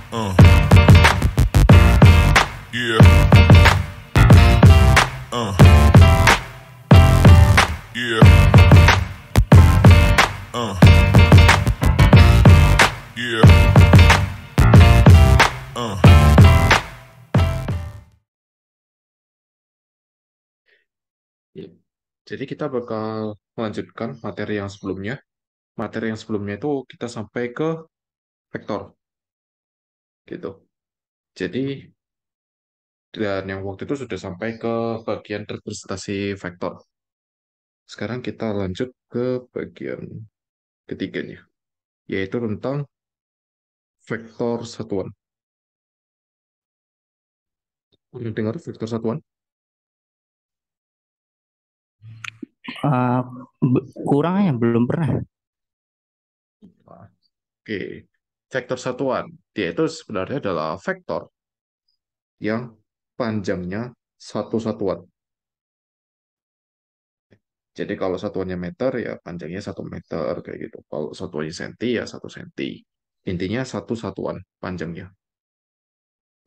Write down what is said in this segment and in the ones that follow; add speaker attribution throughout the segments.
Speaker 1: Uh, yeah, uh, yeah, uh, yeah, uh.
Speaker 2: Ya. Jadi kita bakal melanjutkan materi yang sebelumnya. Materi yang sebelumnya itu kita sampai ke vektor, gitu. Jadi, dan yang waktu itu sudah sampai ke bagian representasi vektor. Sekarang kita lanjut ke bagian ketiganya, yaitu tentang vektor satuan. Pernah dengar vektor satuan?
Speaker 3: Eh, kurang ya, belum pernah.
Speaker 2: Nah, oke, vektor satuan. Dia itu sebenarnya adalah vektor yang panjangnya satu satuan. Jadi kalau satuannya meter ya panjangnya 1 meter kayak gitu. Kalau satuannya senti ya 1 senti. Intinya satu satuan panjangnya.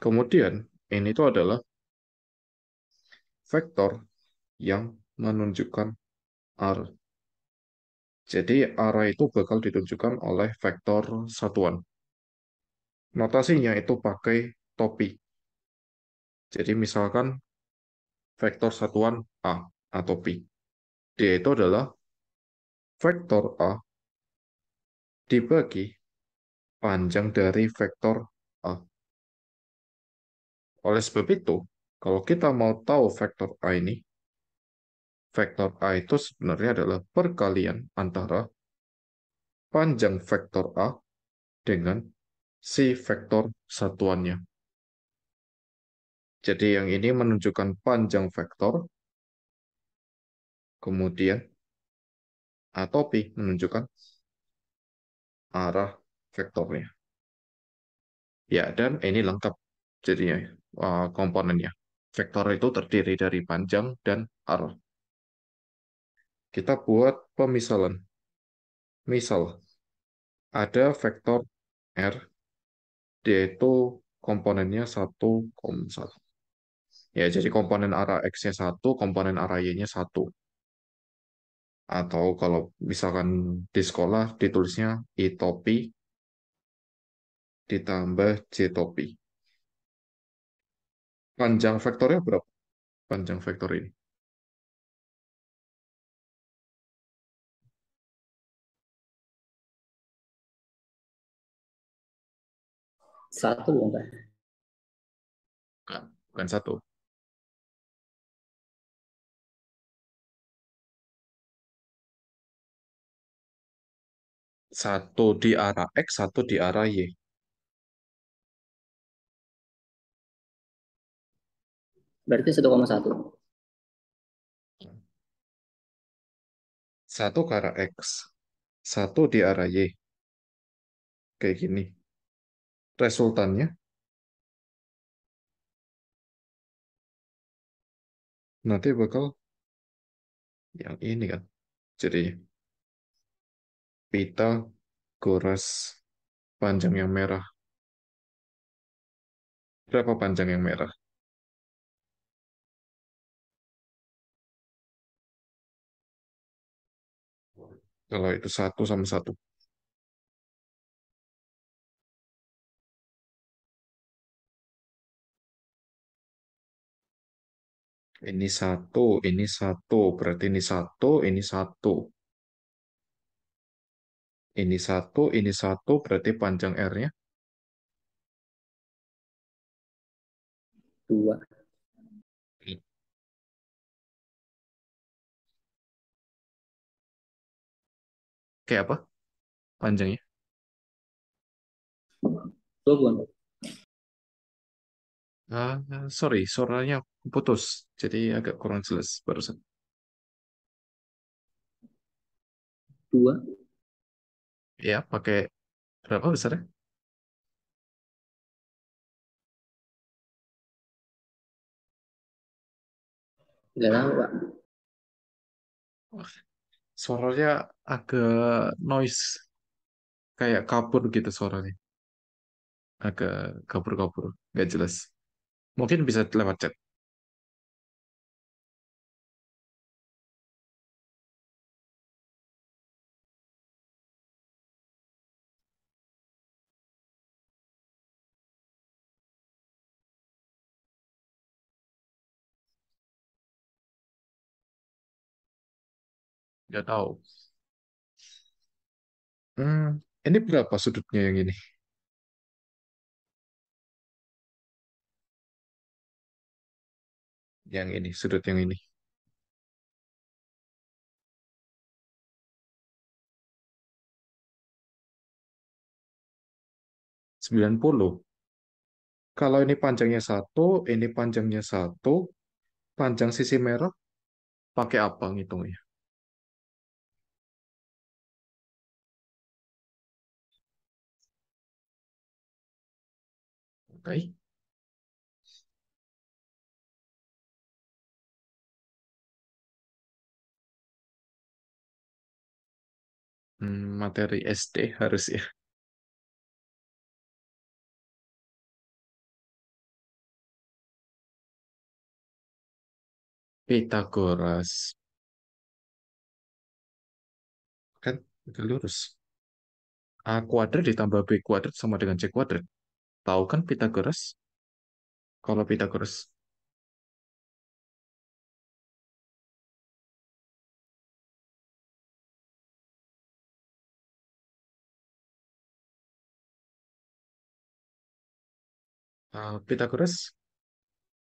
Speaker 2: Kemudian ini tuh adalah vektor yang menunjukkan arah. Jadi arah itu bakal ditunjukkan oleh vektor satuan. Notasinya itu pakai topi. Jadi misalkan vektor satuan A atau pi. Dia itu adalah vektor A dibagi panjang dari vektor A. Oleh sebab itu, kalau kita mau tahu vektor A ini, vektor A itu sebenarnya adalah perkalian antara panjang vektor A dengan si vektor satuannya. Jadi yang ini menunjukkan panjang vektor, kemudian atopi menunjukkan arah vektornya. Ya, dan ini lengkap jadinya komponennya. Vektor itu terdiri dari panjang dan arah. Kita buat pemisalan. Misal, ada vektor R, dia itu komponennya 1,1. Ya, jadi komponen arah X-nya 1, komponen arah Y-nya 1. Atau kalau misalkan di sekolah ditulisnya I topi ditambah J topi. Panjang vektornya berapa? Panjang vektor ini.
Speaker 3: Satu bukan?
Speaker 2: Bukan, bukan 1. Satu di arah X, satu di arah Y.
Speaker 3: Berarti 1,1.
Speaker 2: Satu ke arah X, satu di arah Y. Kayak gini. Resultannya nanti bakal yang ini kan. Jadi Pitagoras panjang yang merah. Berapa panjang yang merah? Kalau itu 1 sama 1. Ini 1, ini 1. Berarti ini 1, ini 1. Ini 1, berarti panjang R-nya.
Speaker 3: 2.
Speaker 2: Kayak apa panjangnya?
Speaker 3: 2 bukan?
Speaker 2: Sorry, suaranya putus. Jadi agak kurang jelas barusan.
Speaker 3: 2.
Speaker 2: Ya, pakai berapa besarnya?
Speaker 3: Nggak tahu, Pak.
Speaker 2: Wah, suaranya agak noise, kayak kabur gitu suaranya. agak kabur-kabur, nggak jelas. Mungkin bisa lewat chat. Nggak tahu. Hmm, ini berapa sudutnya yang ini? Yang ini, sudut yang ini. 90. Kalau ini panjangnya satu, ini panjangnya satu, panjang sisi merah, pakai apa ngitungnya? Oke. Materi SD harus ya. Pitagoras. Kan itu lurus. A kuadrat ditambah B kuadrat sama dengan C kuadrat. Tahu kan Pitagoras? Kalau Pitagoras, Pitagoras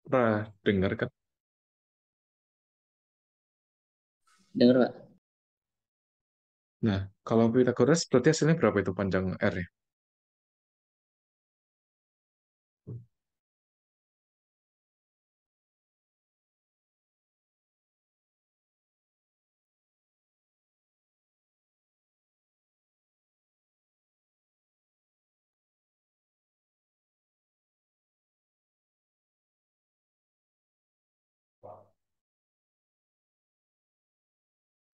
Speaker 2: pernah dengar kan?
Speaker 3: Dengar, Pak.
Speaker 2: Nah, kalau Pitagoras berarti hasilnya berapa itu panjang R ya?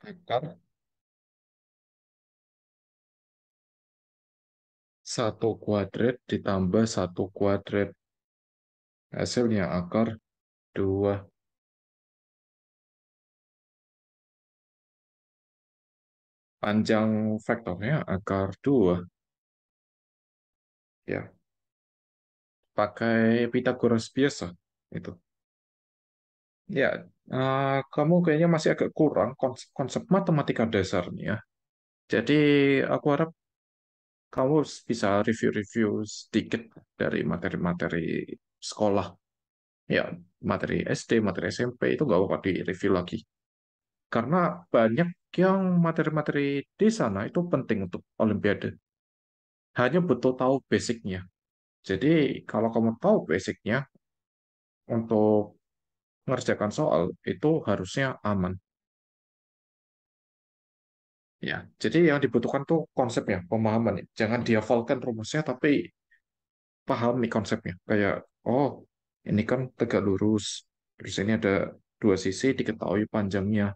Speaker 2: Akar satu kuadrat ditambah satu kuadrat. Hasilnya akar 2. Panjang vektornya akar 2. Ya, pakai Pitagoras biasa. Itu. Ya, kamu kayaknya masih agak kurang konsep, konsep matematika dasarnya. Jadi, aku harap kamu bisa review-review sedikit dari materi-materi sekolah. Ya, materi SD, materi SMP itu nggak bakal di-review lagi. Karena banyak yang materi-materi di sana itu penting untuk Olimpiade. Hanya butuh tahu basicnya. Jadi, kalau kamu tahu basicnya, untuk mengerjakan soal itu harusnya aman. Ya, jadi yang dibutuhkan tuh konsepnya, pemahaman. Jangan dihafalkan rumusnya, tapi pahami konsepnya. Kayak, oh, ini kan tegak lurus. Terus ini ada dua sisi, diketahui panjangnya.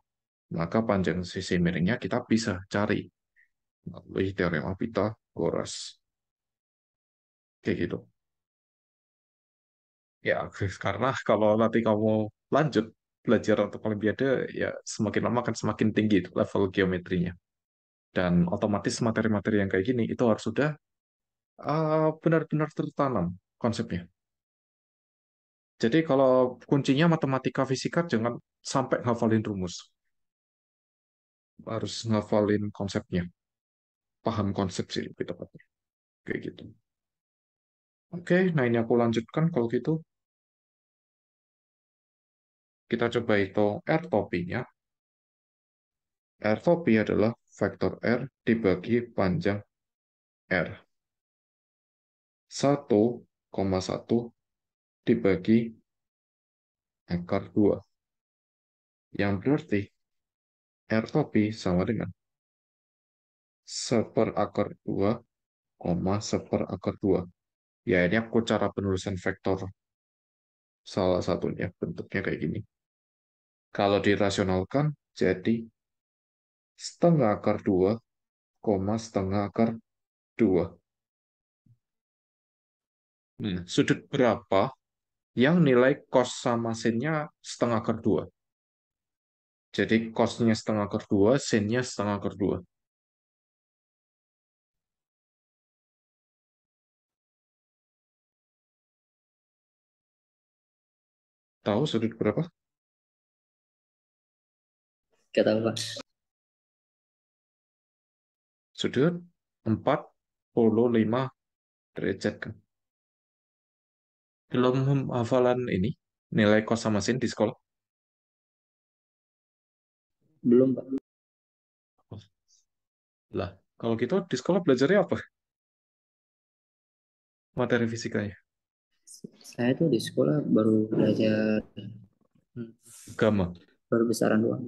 Speaker 2: Maka panjang sisi miringnya kita bisa cari melalui teorema Pitagoras. Kayak gitu. Ya, karena kalau nanti kamu lanjut belajar untuk Olimpiade, ya semakin lama akan semakin tinggi itu level geometrinya. Dan otomatis materi-materi yang kayak gini itu harus sudah benar-benar tertanam konsepnya. Jadi kalau kuncinya matematika fisika jangan sampai ngafalin rumus, harus ngafalin konsepnya, paham konsep sih lebih tepatnya, kayak gitu. Oke, nah ini aku lanjutkan kalau gitu. Kita coba hitung R topinya. R topi adalah vektor R dibagi panjang R. 1,1 dibagi akar 2. Yang berarti R topi sama dengan seperakar 2, seperakar 2. Ya, ini aku cara penulisan vektor salah satunya bentuknya kayak gini. Kalau dirasionalkan jadi setengah akar 2, setengah akar 2. Sudut berapa yang nilai cos sama sinnya setengah akar dua. Jadi cosnya setengah akar dua, sinnya setengah akar dua. Tahu sudut berapa?
Speaker 3: Gak tahu Pak.
Speaker 2: Sudut 45 derajat kan. Belum hafalan ini, nilai cos sama sin di sekolah.
Speaker 3: Belum Pak.
Speaker 2: Lah, kalau gitu di sekolah belajarnya apa? Materi fisikanya.
Speaker 3: Saya tuh di sekolah baru belajar
Speaker 2: Gamma.
Speaker 3: baru besaran doang.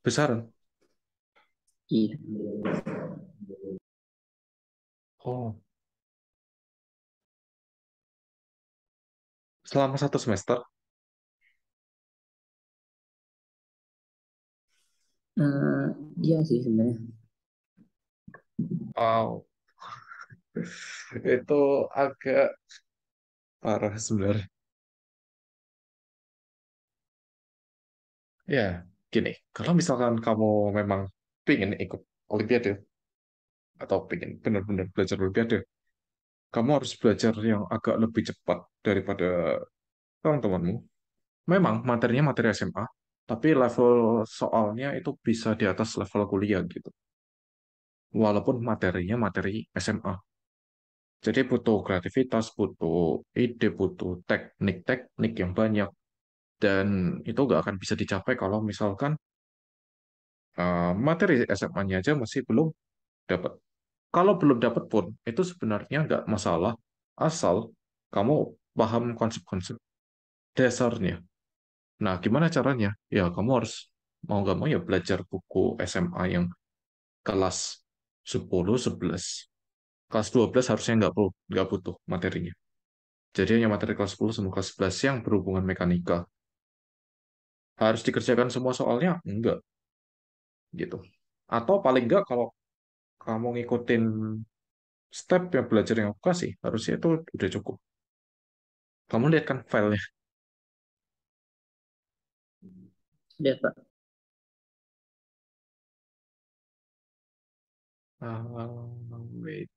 Speaker 2: Besaran.
Speaker 3: Iya.
Speaker 2: Oh, selama satu semester.
Speaker 3: Eh, iya sih sebenarnya.
Speaker 2: Wow, itu agak parah sebenarnya. Ya, gini, kalau misalkan kamu memang pengen ikut Olimpiade atau pengen benar-benar belajar Olimpiade, kamu harus belajar yang agak lebih cepat daripada teman-temanmu. Memang materinya materi SMA, tapi level soalnya itu bisa di atas level kuliah gitu. Walaupun materinya materi SMA. Jadi butuh kreativitas, butuh ide, butuh teknik-teknik yang banyak. Dan itu nggak akan bisa dicapai kalau misalkan materi SMA-nya aja masih belum dapat. Kalau belum dapat pun, itu sebenarnya nggak masalah, asal kamu paham konsep-konsep dasarnya. Nah, gimana caranya? Ya, kamu harus mau nggak mau ya belajar buku SMA yang kelas 10, 11. Kelas 12 harusnya nggak butuh materinya. Jadi hanya materi kelas 10 sama kelas 11 yang berhubungan mekanika. Harus dikerjakan semua soalnya? Enggak, gitu. Atau paling enggak kalau kamu ngikutin step yang belajar yang aku kasih, harusnya itu udah cukup. Kamu lihat kan filenya.
Speaker 3: Lihat Pak.
Speaker 2: Wait.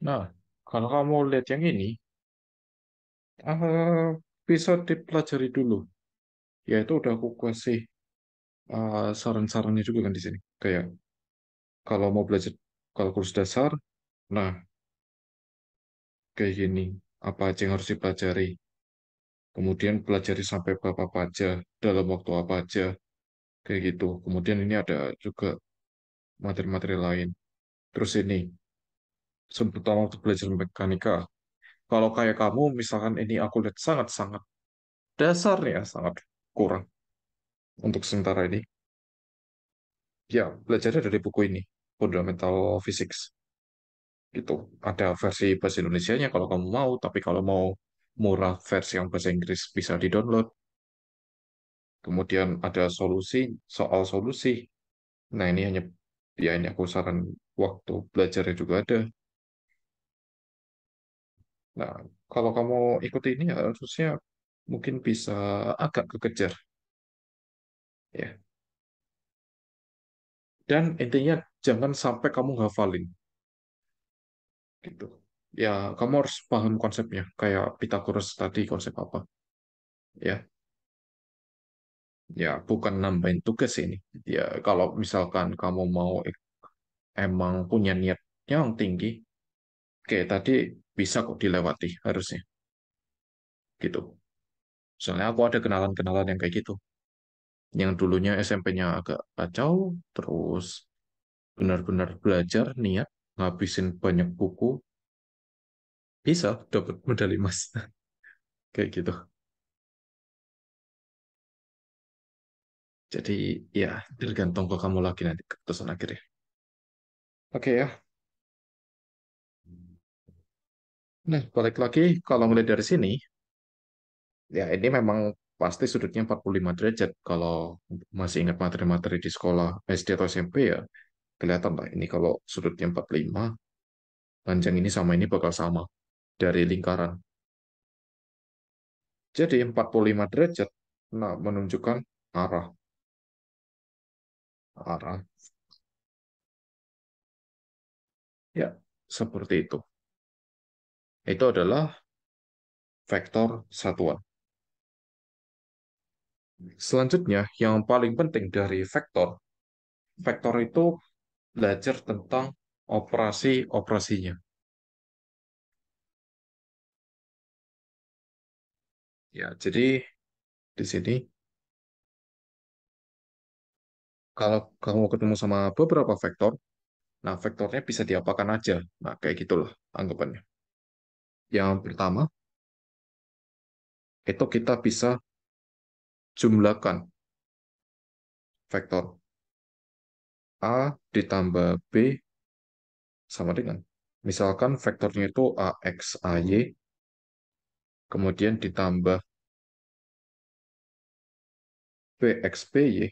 Speaker 2: Nah, kalau kamu lihat yang ini, eh, bisa dipelajari dulu. Ya itu udah aku kasih saran-sarannya juga kan di sini. Kayak kalau mau belajar kalkulus dasar, nah kayak gini, apa aja yang harus dipelajari. Kemudian pelajari sampai bab apa aja, dalam waktu apa aja, kayak gitu. Kemudian ini ada juga materi-materi lain. Terus ini, sebetulnya waktu belajar mekanika, kalau kayak kamu, misalkan ini aku lihat sangat-sangat dasar ya, sangat kurang untuk sementara ini. Ya, belajarnya dari buku ini, Fundamental Physics. Gitu. Ada versi bahasa Indonesianya kalau kamu mau, tapi kalau mau murah versi yang bahasa Inggris bisa di-download. Kemudian ada solusi, soal solusi. Nah, ini hanya ya ini aku saran waktu belajarnya juga ada. Nah, kalau kamu ikuti ini ya harusnya mungkin bisa agak kekejar ya. Dan intinya jangan sampai kamu hafalin gitu. Ya, kamu harus paham konsepnya. Kayak Pythagoras tadi konsep apa? Ya, ya bukan nambahin tugas ini. Ya, kalau misalkan kamu mau emang punya niat yang tinggi, kayak tadi bisa kok dilewati harusnya gitu. Soalnya aku ada kenalan-kenalan yang kayak gitu. Yang dulunya SMP-nya agak kacau, terus benar-benar belajar, niat, ngabisin banyak buku, bisa dapat medali emas. Kayak gitu. Jadi ya tergantung ke kamu lagi nanti keputusan akhirnya. Oke ya. Nah, balik lagi kalau ngeliat dari sini, ya ini memang pasti sudutnya 45 derajat. Kalau masih ingat materi-materi di sekolah SD atau SMP ya kelihatan lah. Ini kalau sudutnya 45, panjang ini sama ini bakal sama dari lingkaran. Jadi 45 derajat nah, menunjukkan arah. Arah. Ya, seperti itu. Itu adalah vektor satuan. Selanjutnya, yang paling penting dari vektor, vektor itu belajar tentang operasi-operasinya. Ya, jadi di sini kalau kamu ketemu sama beberapa vektor, nah vektornya bisa diapakan aja. Nah, kayak gitulah anggapannya. Yang pertama, itu kita bisa jumlahkan vektor A ditambah B sama dengan. Misalkan vektornya itu AX, AY, kemudian ditambah BX, BY.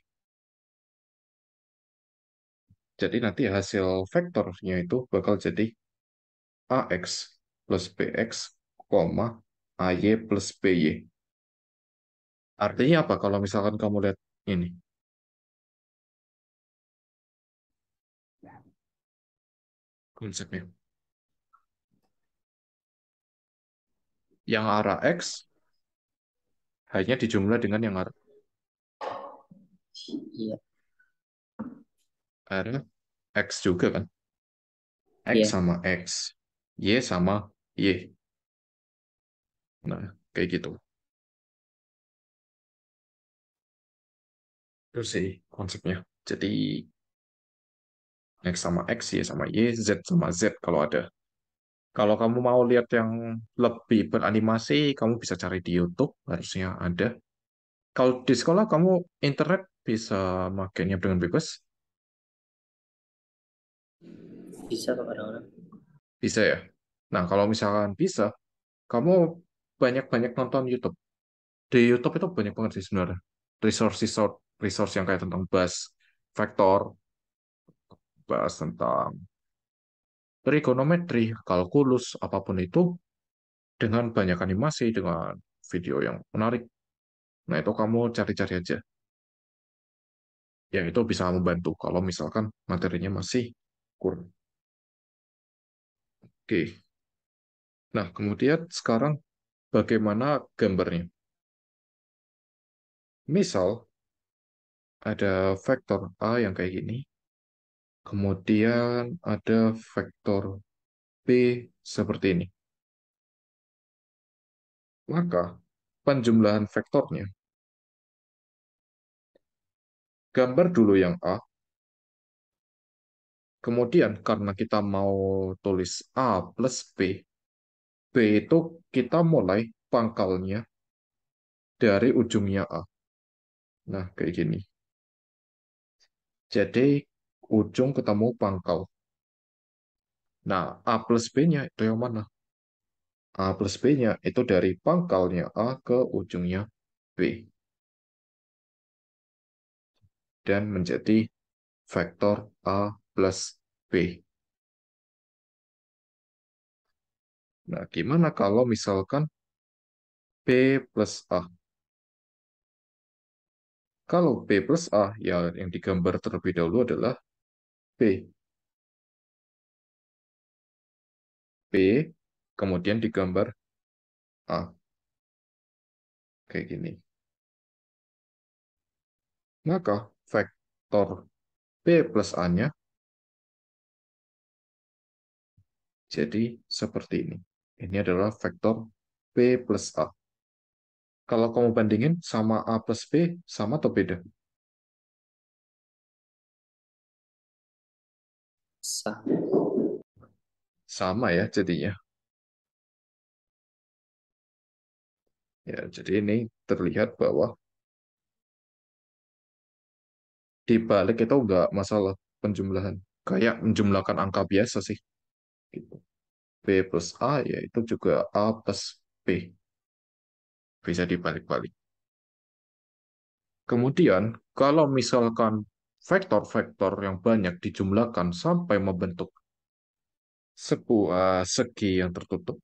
Speaker 2: Jadi nanti hasil vektornya itu bakal jadi AX plus BX, koma, AY plus BY. Artinya apa kalau misalkan kamu lihat ini konsepnya? Yang arah X hanya dijumlah dengan yang
Speaker 3: Iya,
Speaker 2: arah X juga kan? X
Speaker 3: iya.
Speaker 2: sama X, Y sama Y. Nah, kayak gitu. Itu sih konsepnya. Jadi X sama X, Y sama Y, Z sama Z kalau ada. Kalau kamu mau lihat yang lebih beranimasi, kamu bisa cari di YouTube, harusnya ada. Kalau di sekolah kamu internet bisa makainya dengan bebas,
Speaker 3: Bisa kok kadang-kadang.
Speaker 2: bisa ya. Nah, kalau misalkan bisa, kamu banyak-banyak nonton YouTube. Di YouTube itu banyak banget sih sebenarnya. Resource-resource resource yang kayak tentang bus, vektor, bahas tentang trigonometri, kalkulus, apapun itu, dengan banyak animasi, dengan video yang menarik. Nah, itu kamu cari-cari aja. Ya, itu bisa membantu kalau misalkan materinya masih kurang. Oke. Nah, kemudian sekarang bagaimana gambarnya? Misal, ada vektor A yang kayak gini, kemudian ada vektor B seperti ini. Maka, penjumlahan vektornya, gambar dulu yang A, kemudian karena kita mau tulis A plus B, B itu kita mulai pangkalnya dari ujungnya A. Nah, kayak gini. Jadi, ujung ketemu pangkal. Nah, A plus B-nya itu yang mana? A plus B-nya itu dari pangkalnya A ke ujungnya B. Dan menjadi vektor A plus B. Nah, gimana kalau misalkan B plus A? Kalau B plus A, ya yang digambar terlebih dahulu adalah B. B, kemudian digambar A. Kayak gini. Maka vektor B plus A-nya jadi seperti ini. Ini adalah vektor B plus A. Kalau kamu bandingin sama A plus B, sama atau beda?
Speaker 3: Sah.
Speaker 2: Sama ya jadinya. Ya, jadi ini terlihat bahwa di balik itu nggak masalah penjumlahan. Kayak menjumlahkan angka biasa sih. Gitu. B plus A, ya itu juga A plus B. Bisa dibalik-balik. Kemudian, kalau misalkan vektor-vektor yang banyak dijumlahkan sampai membentuk sebuah segi yang tertutup,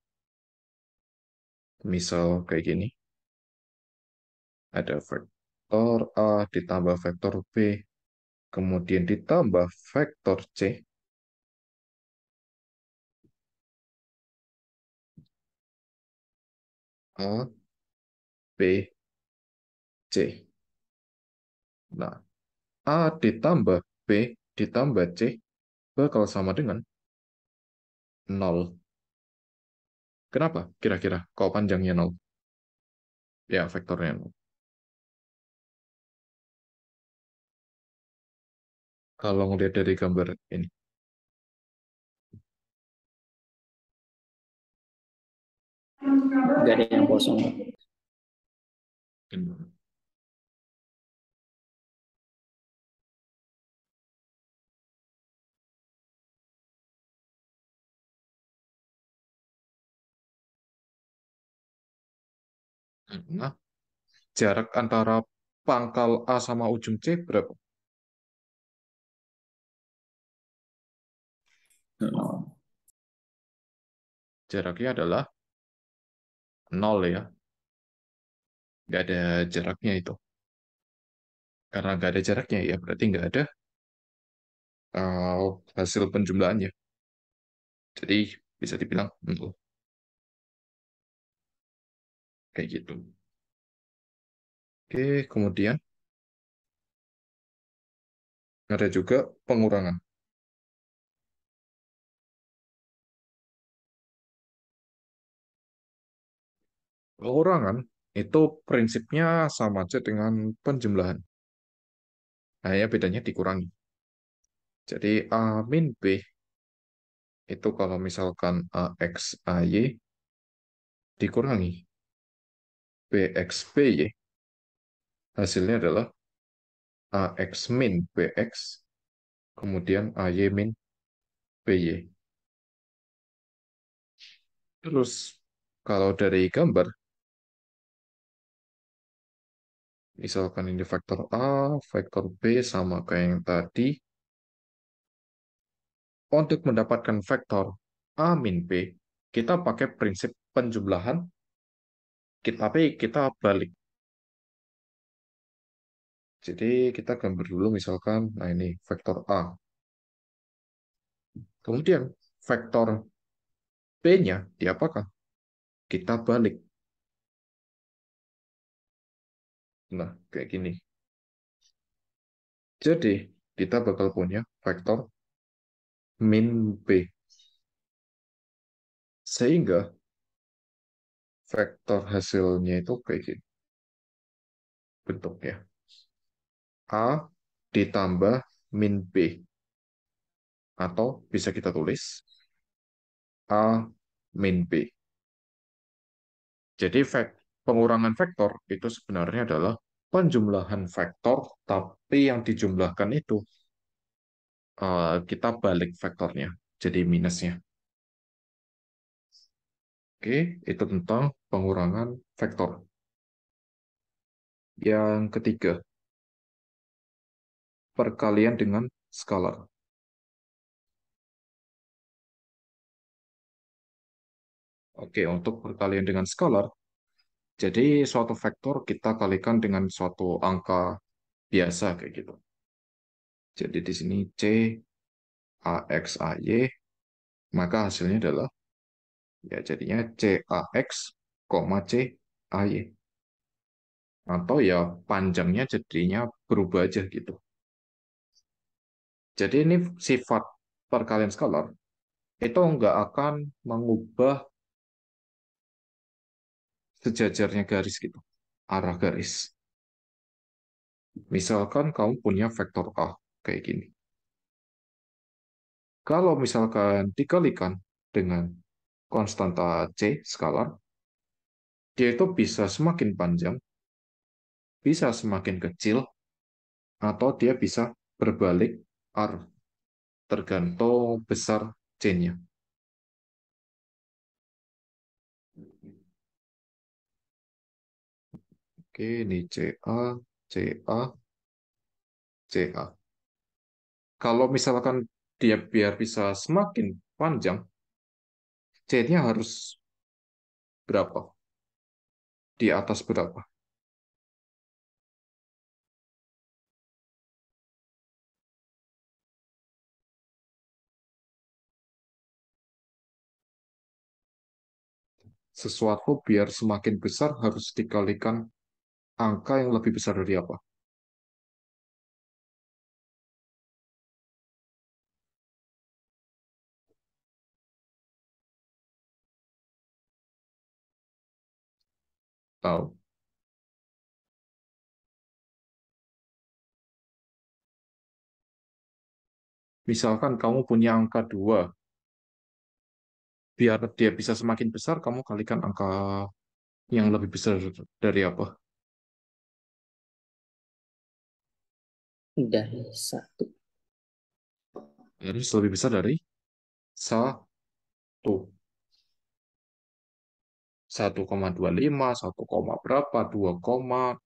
Speaker 2: misal kayak gini, ada vektor A ditambah vektor B, kemudian ditambah vektor C, A, B, C. Nah, A ditambah B ditambah C bakal sama dengan nol. Kenapa? Kira-kira kok panjangnya nol? Ya, vektornya nol. Kalau ngelihat dari gambar ini.
Speaker 3: Nggak ada yang kosong.
Speaker 2: Nah, jarak antara pangkal A sama ujung C berapa?
Speaker 3: Nol.
Speaker 2: Jaraknya adalah nol ya. Nggak ada jaraknya itu. Karena nggak ada jaraknya ya berarti nggak ada hasil penjumlahannya. Jadi bisa dibilang nol. Kayak gitu. Oke, kemudian ada juga pengurangan. Pengurangan itu prinsipnya sama aja dengan penjumlahan. Hanya bedanya dikurangi. Jadi A min B itu kalau misalkan AX AY dikurangi BX BY, hasilnya adalah AX min BX, kemudian AY min BY. Terus kalau dari gambar, misalkan ini vektor A, vektor B sama kayak yang tadi, untuk mendapatkan vektor A min B, kita pakai prinsip penjumlahan, tapi kita balik. Jadi kita gambar dulu misalkan, nah ini vektor A. Kemudian vektor B-nya diapakan? Kita balik. Nah, kayak gini. Jadi, kita bakal punya vektor min B. Sehingga vektor hasilnya itu kayak gini bentuknya. A ditambah min B. Atau bisa kita tulis A min B. Jadi pengurangan vektor itu sebenarnya adalah penjumlahan vektor, tapi yang dijumlahkan itu kita balik vektornya, jadi minusnya. Oke, itu tentang pengurangan vektor. Yang ketiga, perkalian dengan skalar. Oke, untuk perkalian dengan skalar, jadi suatu vektor kita kalikan dengan suatu angka biasa kayak gitu. Jadi di sini C, AX, AY, maka hasilnya adalah ya jadinya C, AX, C, AY. Atau ya panjangnya jadinya berubah aja gitu. Jadi ini sifat perkalian skalar itu nggak akan mengubah sejajarnya garis gitu, arah garis. Misalkan kamu punya vektor A kayak gini. Kalau misalkan dikalikan dengan konstanta C skalar, Dia itu bisa semakin panjang, bisa semakin kecil, atau dia bisa berbalik arah, tergantung besar C-nya. Oke, ini CA, CA, CA. Kalau misalkan dia biar bisa semakin panjang, C-nya harus berapa? Di atas berapa? Sesuatu biar semakin besar harus dikalikan angka yang lebih besar dari apa? Tahu. Misalkan kamu punya angka 2, biar dia bisa semakin besar, kamu kalikan angka yang lebih besar dari apa?
Speaker 3: Dari satu.
Speaker 2: Harus lebih besar dari 1. 1,25, 1, berapa, 2,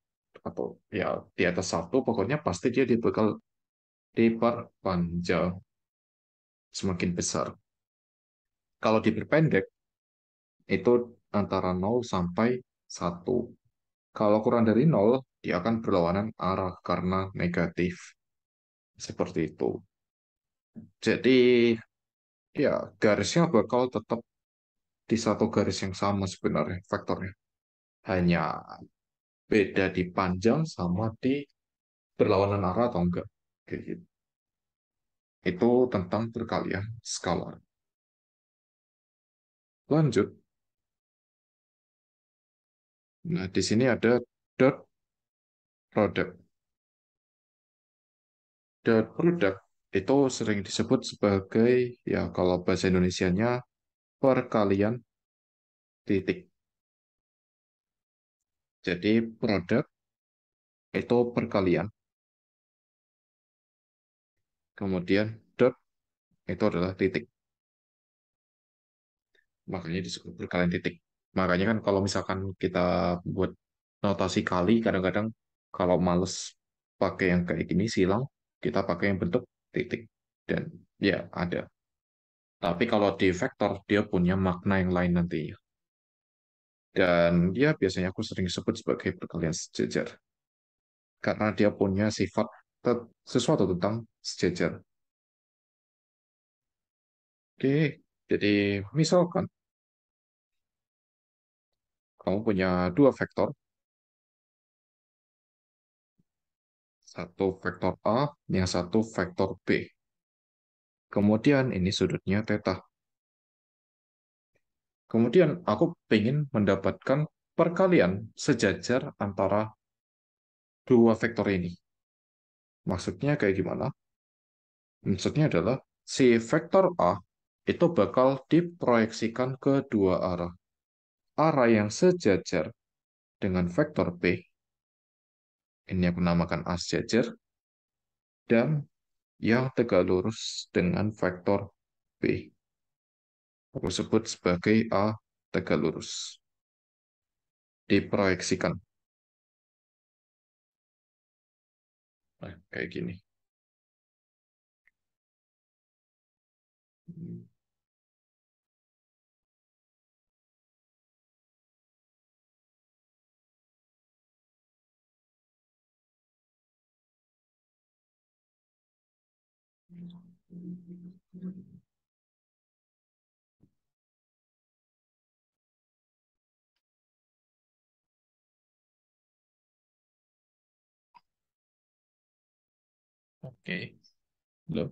Speaker 2: atau ya di atas 1, pokoknya pasti dia bakal diperpanjang semakin besar. Kalau diperpendek, itu antara 0 sampai 1. Kalau kurang dari 0, dia akan berlawanan arah karena negatif. Seperti itu. Jadi, ya garisnya bakal tetap di satu garis yang sama sebenarnya vektornya. Hanya beda di panjang sama di berlawanan arah atau enggak. Kayak gitu. Itu tentang perkalian skalar. Lanjut. Nah, di sini ada dot product. Dot product itu sering disebut sebagai, ya kalau bahasa Indonesianya, perkalian titik. Jadi produk itu perkalian, kemudian dot itu adalah titik. Makanya disebut perkalian titik. Makanya kan kalau misalkan kita buat notasi kali, kadang-kadang kalau males pakai yang kayak gini silang, kita pakai yang bentuk titik. Dan ya ada. Tapi kalau di vektor, dia punya makna yang lain nantinya. Dan dia biasanya aku sering sebut sebagai perkalian sejajar. Karena dia punya sifat sesuatu tentang sejajar. Oke, jadi misalkan kamu punya dua vektor, satu vektor A, yang satu vektor B. Kemudian ini sudutnya theta. Kemudian aku ingin mendapatkan perkalian sejajar antara dua vektor ini. Maksudnya kayak gimana? Maksudnya adalah si vektor A itu bakal diproyeksikan ke dua arah. Arah yang sejajar dengan vektor B, ini aku namakan A sejajar, dan yang tegak lurus dengan vektor B. Aku sebut sebagai A tegak lurus. Diproyeksikan. Nah, kayak gini. Oke. Loh,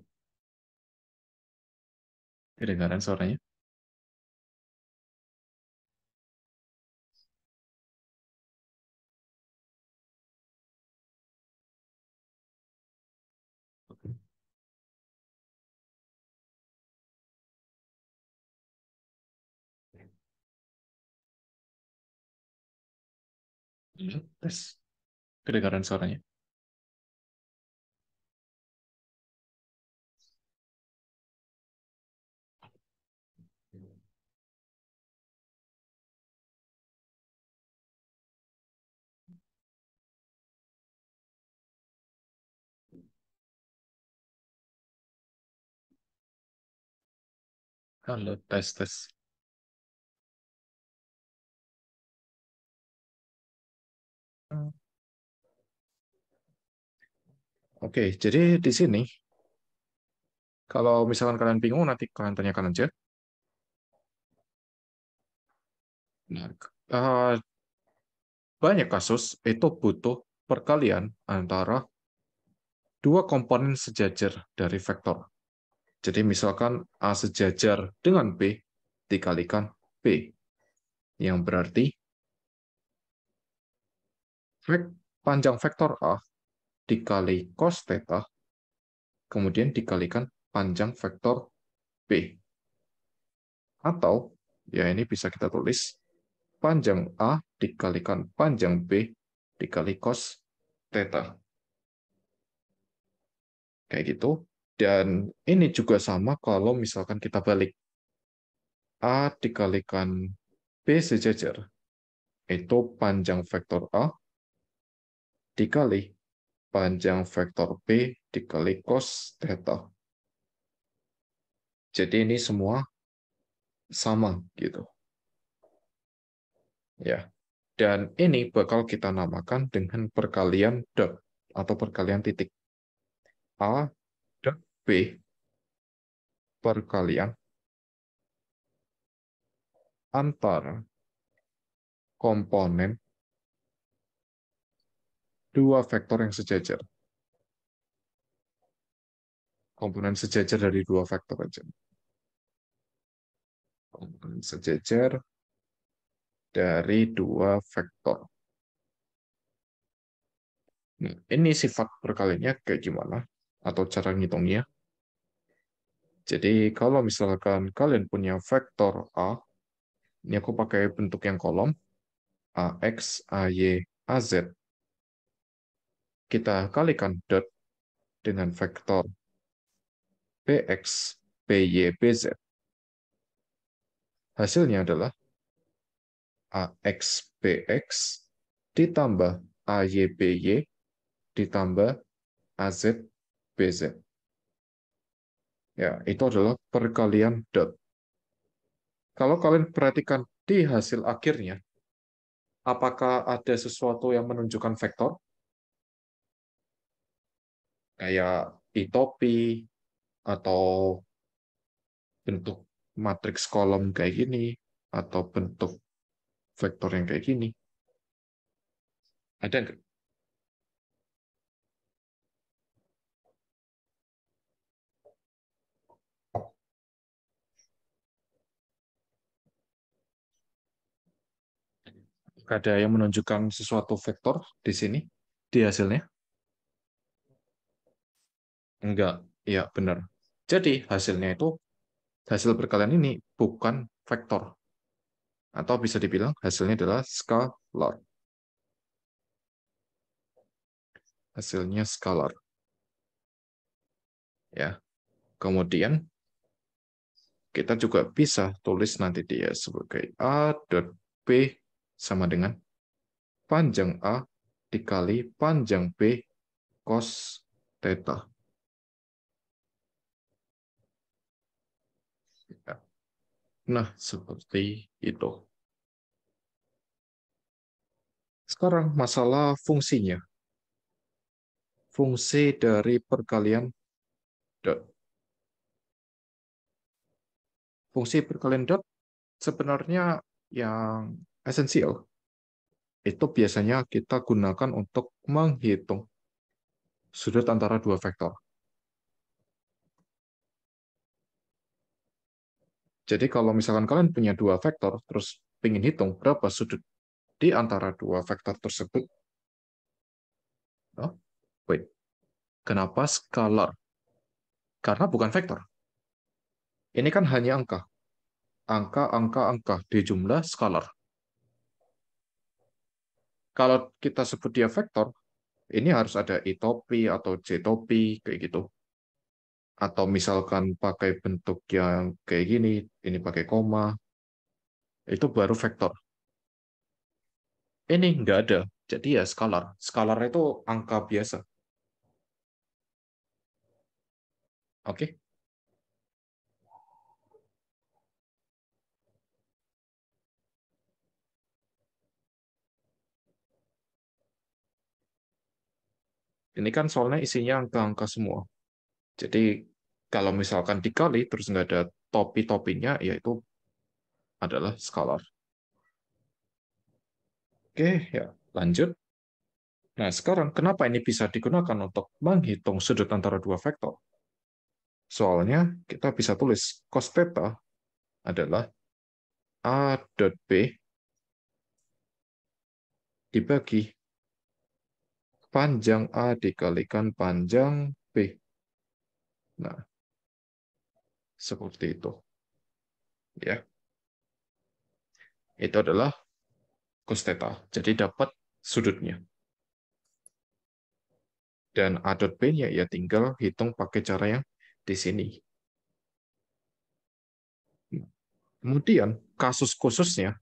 Speaker 2: kedengaran suaranya? Tes. Kedengaran suaranya. Halo, tes, tes. Oke, jadi di sini, kalau misalkan kalian bingung, nanti kalian tanyakan aja. Nah, eh, banyak kasus itu butuh perkalian antara dua komponen sejajar dari vektor. Jadi misalkan A sejajar dengan B dikalikan B, yang berarti panjang vektor A dikali cos theta, kemudian dikalikan panjang vektor B. Atau, ya ini bisa kita tulis, panjang A dikalikan panjang B dikali cos theta. Kayak gitu. Dan ini juga sama kalau misalkan kita balik. A dikalikan B sejajar. Itu panjang vektor A dikali panjang vektor B dikali cos theta. Jadi ini semua sama gitu. Ya. Dan ini bakal kita namakan dengan perkalian dot atau perkalian titik. A dot B perkalian antara komponen dua vektor yang sejajar. Komponen sejajar dari dua vektor aja. Komponen sejajar dari dua vektor. Nah, ini sifat perkaliannya kayak gimana? Atau cara ngitungnya? Jadi kalau misalkan kalian punya vektor A, ini aku pakai bentuk yang kolom, AX, AY, AZ. Kita kalikan dot dengan vektor BX, BY, BZ. Hasilnya adalah AX, BX ditambah AY, BY ditambah AZ, BZ. Ya, itu adalah perkalian dot. Kalau kalian perhatikan di hasil akhirnya, apakah ada sesuatu yang menunjukkan vektor? Kayak itopi, atau bentuk matriks kolom kayak gini, atau bentuk vektor yang kayak gini. Ada nggak? Ada yang menunjukkan sesuatu vektor di sini, di hasilnya? Enggak, iya benar. Jadi hasilnya itu, hasil perkalian ini bukan vektor. Atau bisa dibilang hasilnya adalah skalar. Hasilnya skalar. Ya. Kemudian kita juga bisa tulis nanti dia sebagai A dot B sama dengan panjang A dikali panjang B cos theta. Ya. Nah, seperti itu. Sekarang masalah fungsinya. Fungsi dari perkalian dot. Fungsi perkalian dot sebenarnya yang esensial. Itu biasanya kita gunakan untuk menghitung sudut antara dua vektor. Jadi kalau misalkan kalian punya dua vektor, terus ingin hitung berapa sudut di antara dua vektor tersebut, oh, wait, kenapa skalar? Karena bukan vektor. Ini kan hanya angka. Angka, angka, angka di jumlah skalar. Kalau kita sebut dia vektor, ini harus ada I topi atau J topi, kayak gitu. Atau misalkan pakai bentuk yang kayak gini, ini pakai koma, itu baru vektor. Ini nggak ada, jadi ya skalar. Skalar itu angka biasa. Oke, ini kan soalnya isinya angka-angka semua. Jadi kalau misalkan dikali terus nggak ada topi-topinya, yaitu adalah skalar. Oke, ya lanjut. Nah, sekarang kenapa ini bisa digunakan untuk menghitung sudut antara dua vektor? Soalnya kita bisa tulis cos theta adalah A dot B dibagi panjang A dikalikan panjang B. Nah, seperti itu. Ya, itu adalah cos theta. Jadi dapat sudutnya. Dan A dot B-nya ya tinggal hitung pakai cara yang di sini. Kemudian kasus khususnya,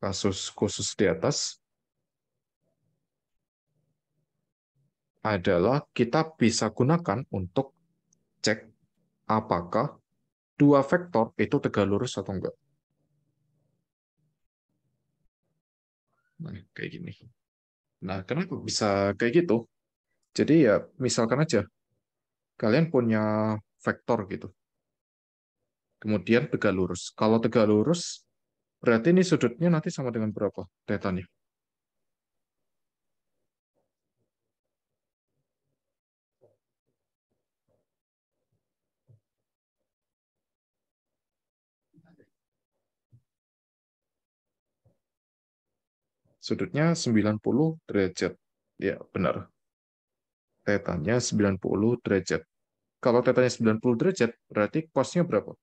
Speaker 2: kasus khusus di atas adalah kita bisa gunakan untuk cek apakah dua vektor itu tegak lurus atau enggak. Nah, kayak gini. Nah, kenapa bisa kayak gitu? Jadi ya, misalkan aja, kalian punya vektor gitu, kemudian tegak lurus. Kalau tegak lurus, berarti ini sudutnya nanti sama dengan berapa? Tetanya. Sudutnya 90 derajat. Ya, benar. Tetanya 90 derajat. Kalau tetanya 90 derajat, berarti cosnya berapa?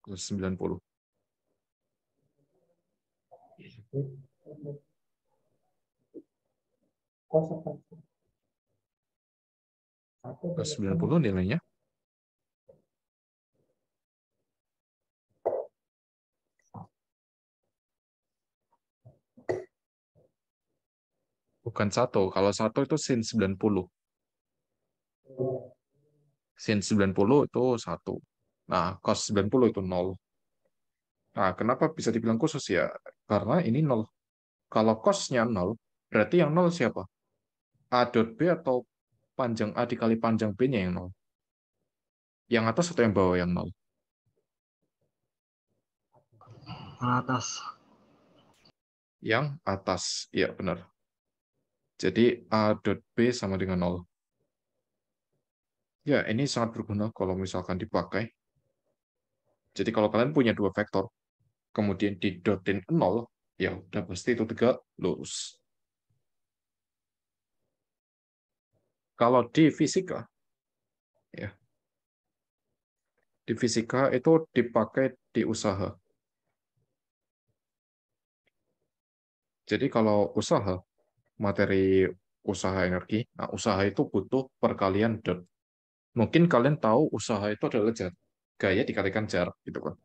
Speaker 2: Cos 90. Cos 90 nilainya bukan satu. Kalau satu itu sin 90. Sin 90 itu satu. Nah, cos 90 itu nol. Nah, kenapa bisa dibilang khusus ya? Karena ini nol. Kalau cosnya nol, berarti yang nol siapa? A dot B atau panjang A dikali panjang B-nya yang nol? Yang atas atau yang bawah yang nol?
Speaker 3: Atas.
Speaker 2: Yang atas. Iya, benar. Jadi A dot B sama dengan nol. Ya, ini sangat berguna kalau misalkan dipakai. Jadi kalau kalian punya dua vektor, kemudian didotin nol, ya udah pasti itu tegak lurus. Kalau di fisika, ya, di fisika itu dipakai di usaha. Jadi kalau usaha, materi usaha energi, nah usaha itu butuh perkalian dot. Mungkin kalian tahu usaha itu adalah jarak. Gaya dikalikan jarak, gitu kan.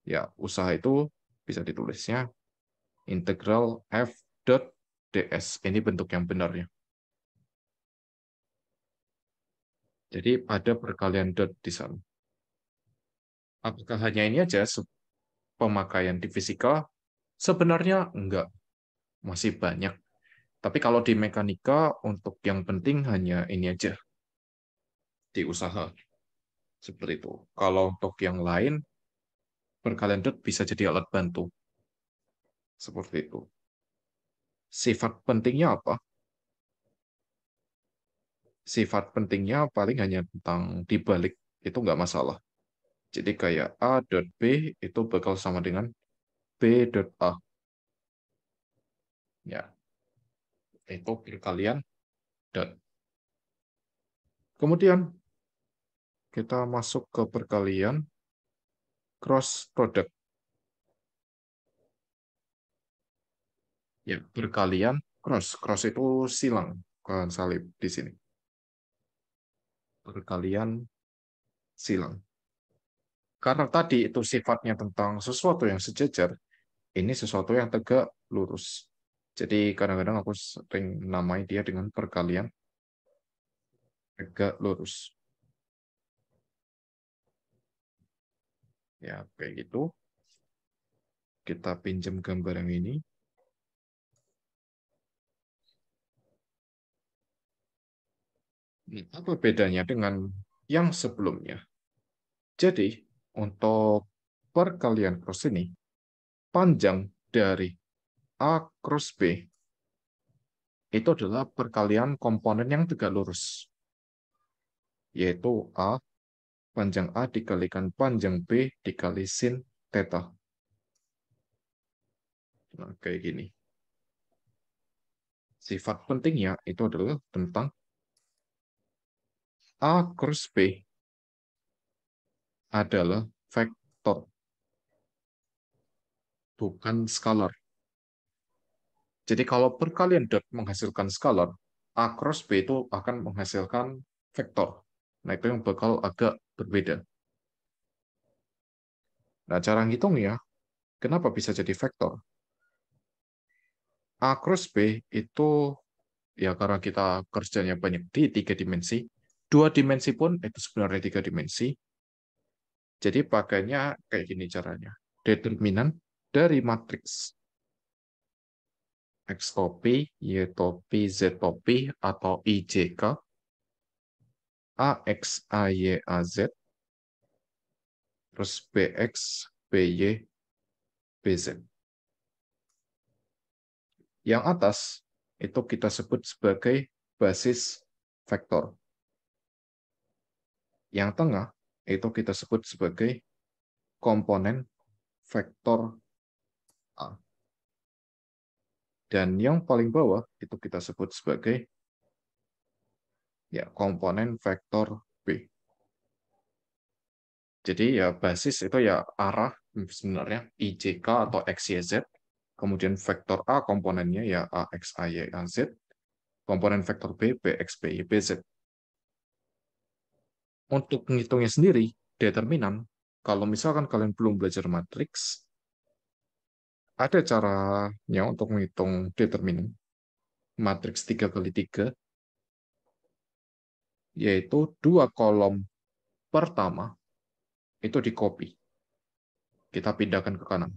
Speaker 2: Ya, usaha itu bisa ditulisnya integral F dot ds. Ini bentuk yang benarnya. Jadi ada perkalian dot di sana. Apakah hanya ini aja pemakaian di fisika? Sebenarnya enggak, masih banyak. Tapi kalau di mekanika, untuk yang penting hanya ini aja, di usaha. Seperti itu. Kalau untuk yang lain, perkalian dot bisa jadi alat bantu. Seperti itu. Sifat pentingnya apa? Sifat pentingnya paling hanya tentang dibalik. Itu nggak masalah. Jadi kayak A dot B itu bakal sama dengan B dot A. Ya, itu perkalian dot. Kemudian kita masuk ke perkalian cross product. Ya, perkalian cross. Cross itu silang, bukan salib di sini. Perkalian silang. Karena tadi itu sifatnya tentang sesuatu yang sejajar, ini sesuatu yang tegak lurus. Jadi kadang-kadang aku sering namai dia dengan perkalian tegak lurus. Ya, kayak gitu. Kita pinjam gambar yang ini. Apa bedanya dengan yang sebelumnya? Jadi, untuk perkalian cross ini, panjang dari A cross B itu adalah perkalian komponen yang tegak lurus, yaitu A, panjang A dikalikan panjang B dikali sin theta. Nah, kayak gini. Sifat pentingnya itu adalah tentang A cross B adalah vektor, bukan skalar. Jadi kalau perkalian dot menghasilkan skalar, A cross B itu akan menghasilkan vektor. Nah, itu yang bakal agak berbeda. Nah, cara ngitungnya, kenapa bisa jadi vektor? A cross B itu, ya karena kita kerjanya banyak di 3 dimensi, 2 dimensi pun itu sebenarnya 3 dimensi. Jadi pakainya kayak gini caranya. Determinan dari matriks X topi, Y topi, Z topi, atau IJK, AX, AY, AZ, terus BX, BY, BZ. Yang atas itu kita sebut sebagai basis vektor. Yang tengah itu kita sebut sebagai komponen vektor A. Dan yang paling bawah itu kita sebut sebagai ya komponen vektor B. Jadi ya basis itu ya arah sebenarnya IJK atau XYZ. Kemudian vektor A komponennya ya AX, AY, AZ. Komponen vektor B, BX, BY, BZ. Untuk menghitungnya sendiri, determinan, kalau misalkan kalian belum belajar matriks, ada caranya untuk menghitung determinan. Matriks 3x3, yaitu 2 kolom pertama itu di copy. Kita pindahkan ke kanan.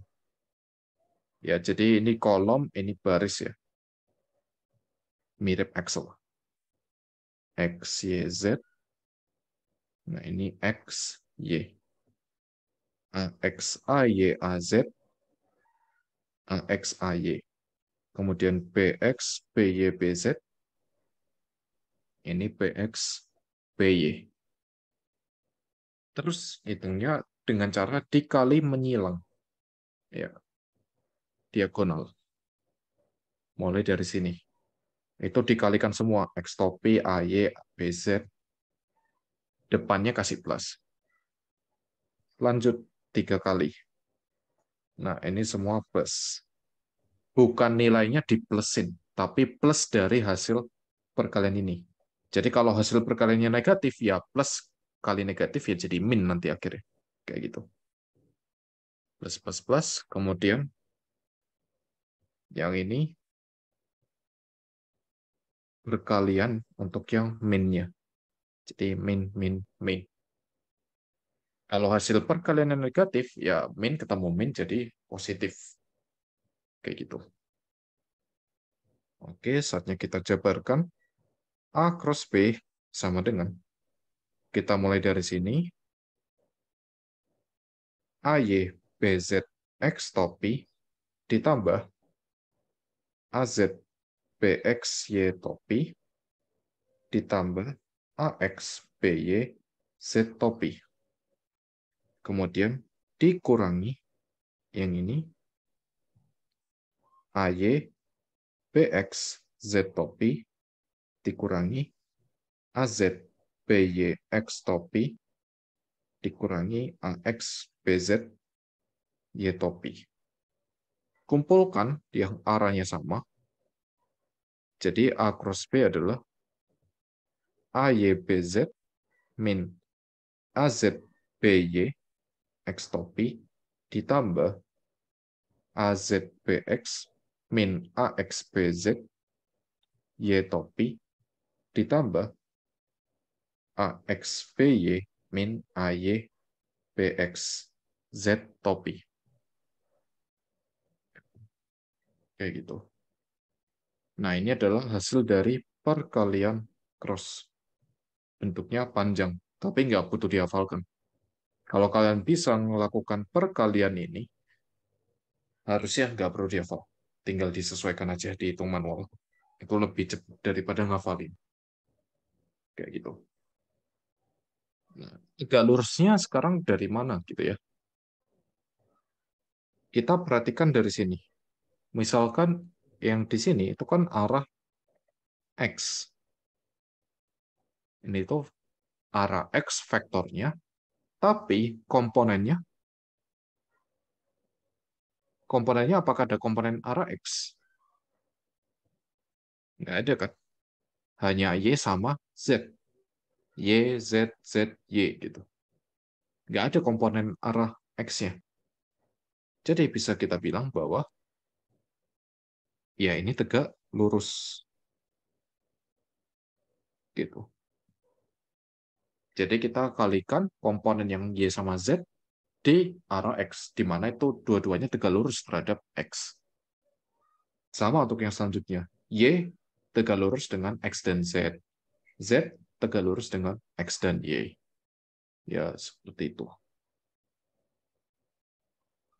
Speaker 2: Ya, jadi ini kolom, ini baris ya. Mirip Excel. X, Y, Z. Nah, ini X, Y. AX, AY, AZ. AX, AY. Kemudian BX, BY, BZ. Ini BX, BY. Terus hitungnya dengan cara dikali menyilang. Ya, diagonal. Mulai dari sini. Itu dikalikan semua. X topi, AY, BZ. Depannya kasih plus. Lanjut 3 kali. Nah, ini semua plus. Bukan nilainya diplusin, tapi plus dari hasil perkalian ini. Jadi kalau hasil perkaliannya negatif, ya plus kali negatif, ya jadi min nanti akhirnya. Kayak gitu. Plus, plus, plus. Kemudian yang ini berkalian untuk yang minnya. Jadi min, min, min. Kalau hasil perkalian yang negatif, ya min ketemu min jadi positif. Kayak gitu. Oke, saatnya kita jabarkan. A cross B sama dengan. Kita mulai dari sini. AY BZ X topi ditambah AZ BX Y topi ditambah AX BY Z topi. Kemudian dikurangi yang ini AY BX Z topi dikurangi AZ BY X topi dikurangi AX BZ Y topi. Kumpulkan yang arahnya sama. Jadi A cross B adalah AYBZ min AZBY X topi ditambah AZBX min AXBZ Y topi ditambah AXBY min AYBX Z topi. Kayak gitu. Nah, ini adalah hasil dari perkalian cross. Bentuknya panjang, tapi nggak butuh dihafalkan. Kalau kalian bisa melakukan perkalian ini, harusnya nggak perlu dihafal. Tinggal disesuaikan aja, dihitung manual. Itu lebih cepat daripada ngafalin. Kayak gitu. Nah, tegak lurusnya sekarang dari mana gitu ya? Kita perhatikan dari sini. Misalkan yang di sini itu kan arah X. Ini tuh arah X vektornya, tapi komponennya apakah ada komponen arah X? Nggak ada kan? Hanya Y sama Z. Y, Z, Z, Y gitu. Nggak ada komponen arah X-nya. Jadi bisa kita bilang bahwa ya ini tegak lurus. Gitu. Jadi kita kalikan komponen yang Y sama Z di arah X, di mana itu dua-duanya tegak lurus terhadap X. Sama untuk yang selanjutnya. Y tegak lurus dengan X dan Z. Z tegak lurus dengan X dan Y. Ya, seperti itu.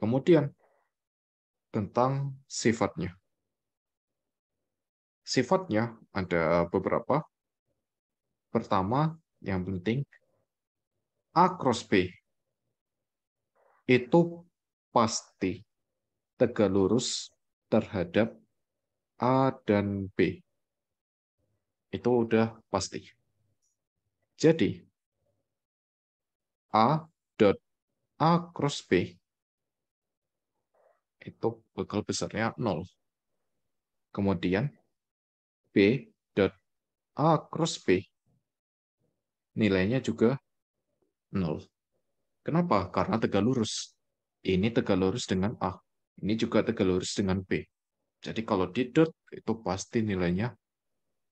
Speaker 2: Kemudian, tentang sifatnya. Sifatnya ada beberapa. Pertama, yang penting, A cross B itu pasti tegak lurus terhadap A dan B. Itu udah pasti. Jadi, A dot A cross B itu bakal besarnya 0. Kemudian, B dot A cross B nilainya juga 0. Kenapa? Karena tegak lurus. Ini tegak lurus dengan A. Ini juga tegak lurus dengan B. Jadi kalau di dot, itu pasti nilainya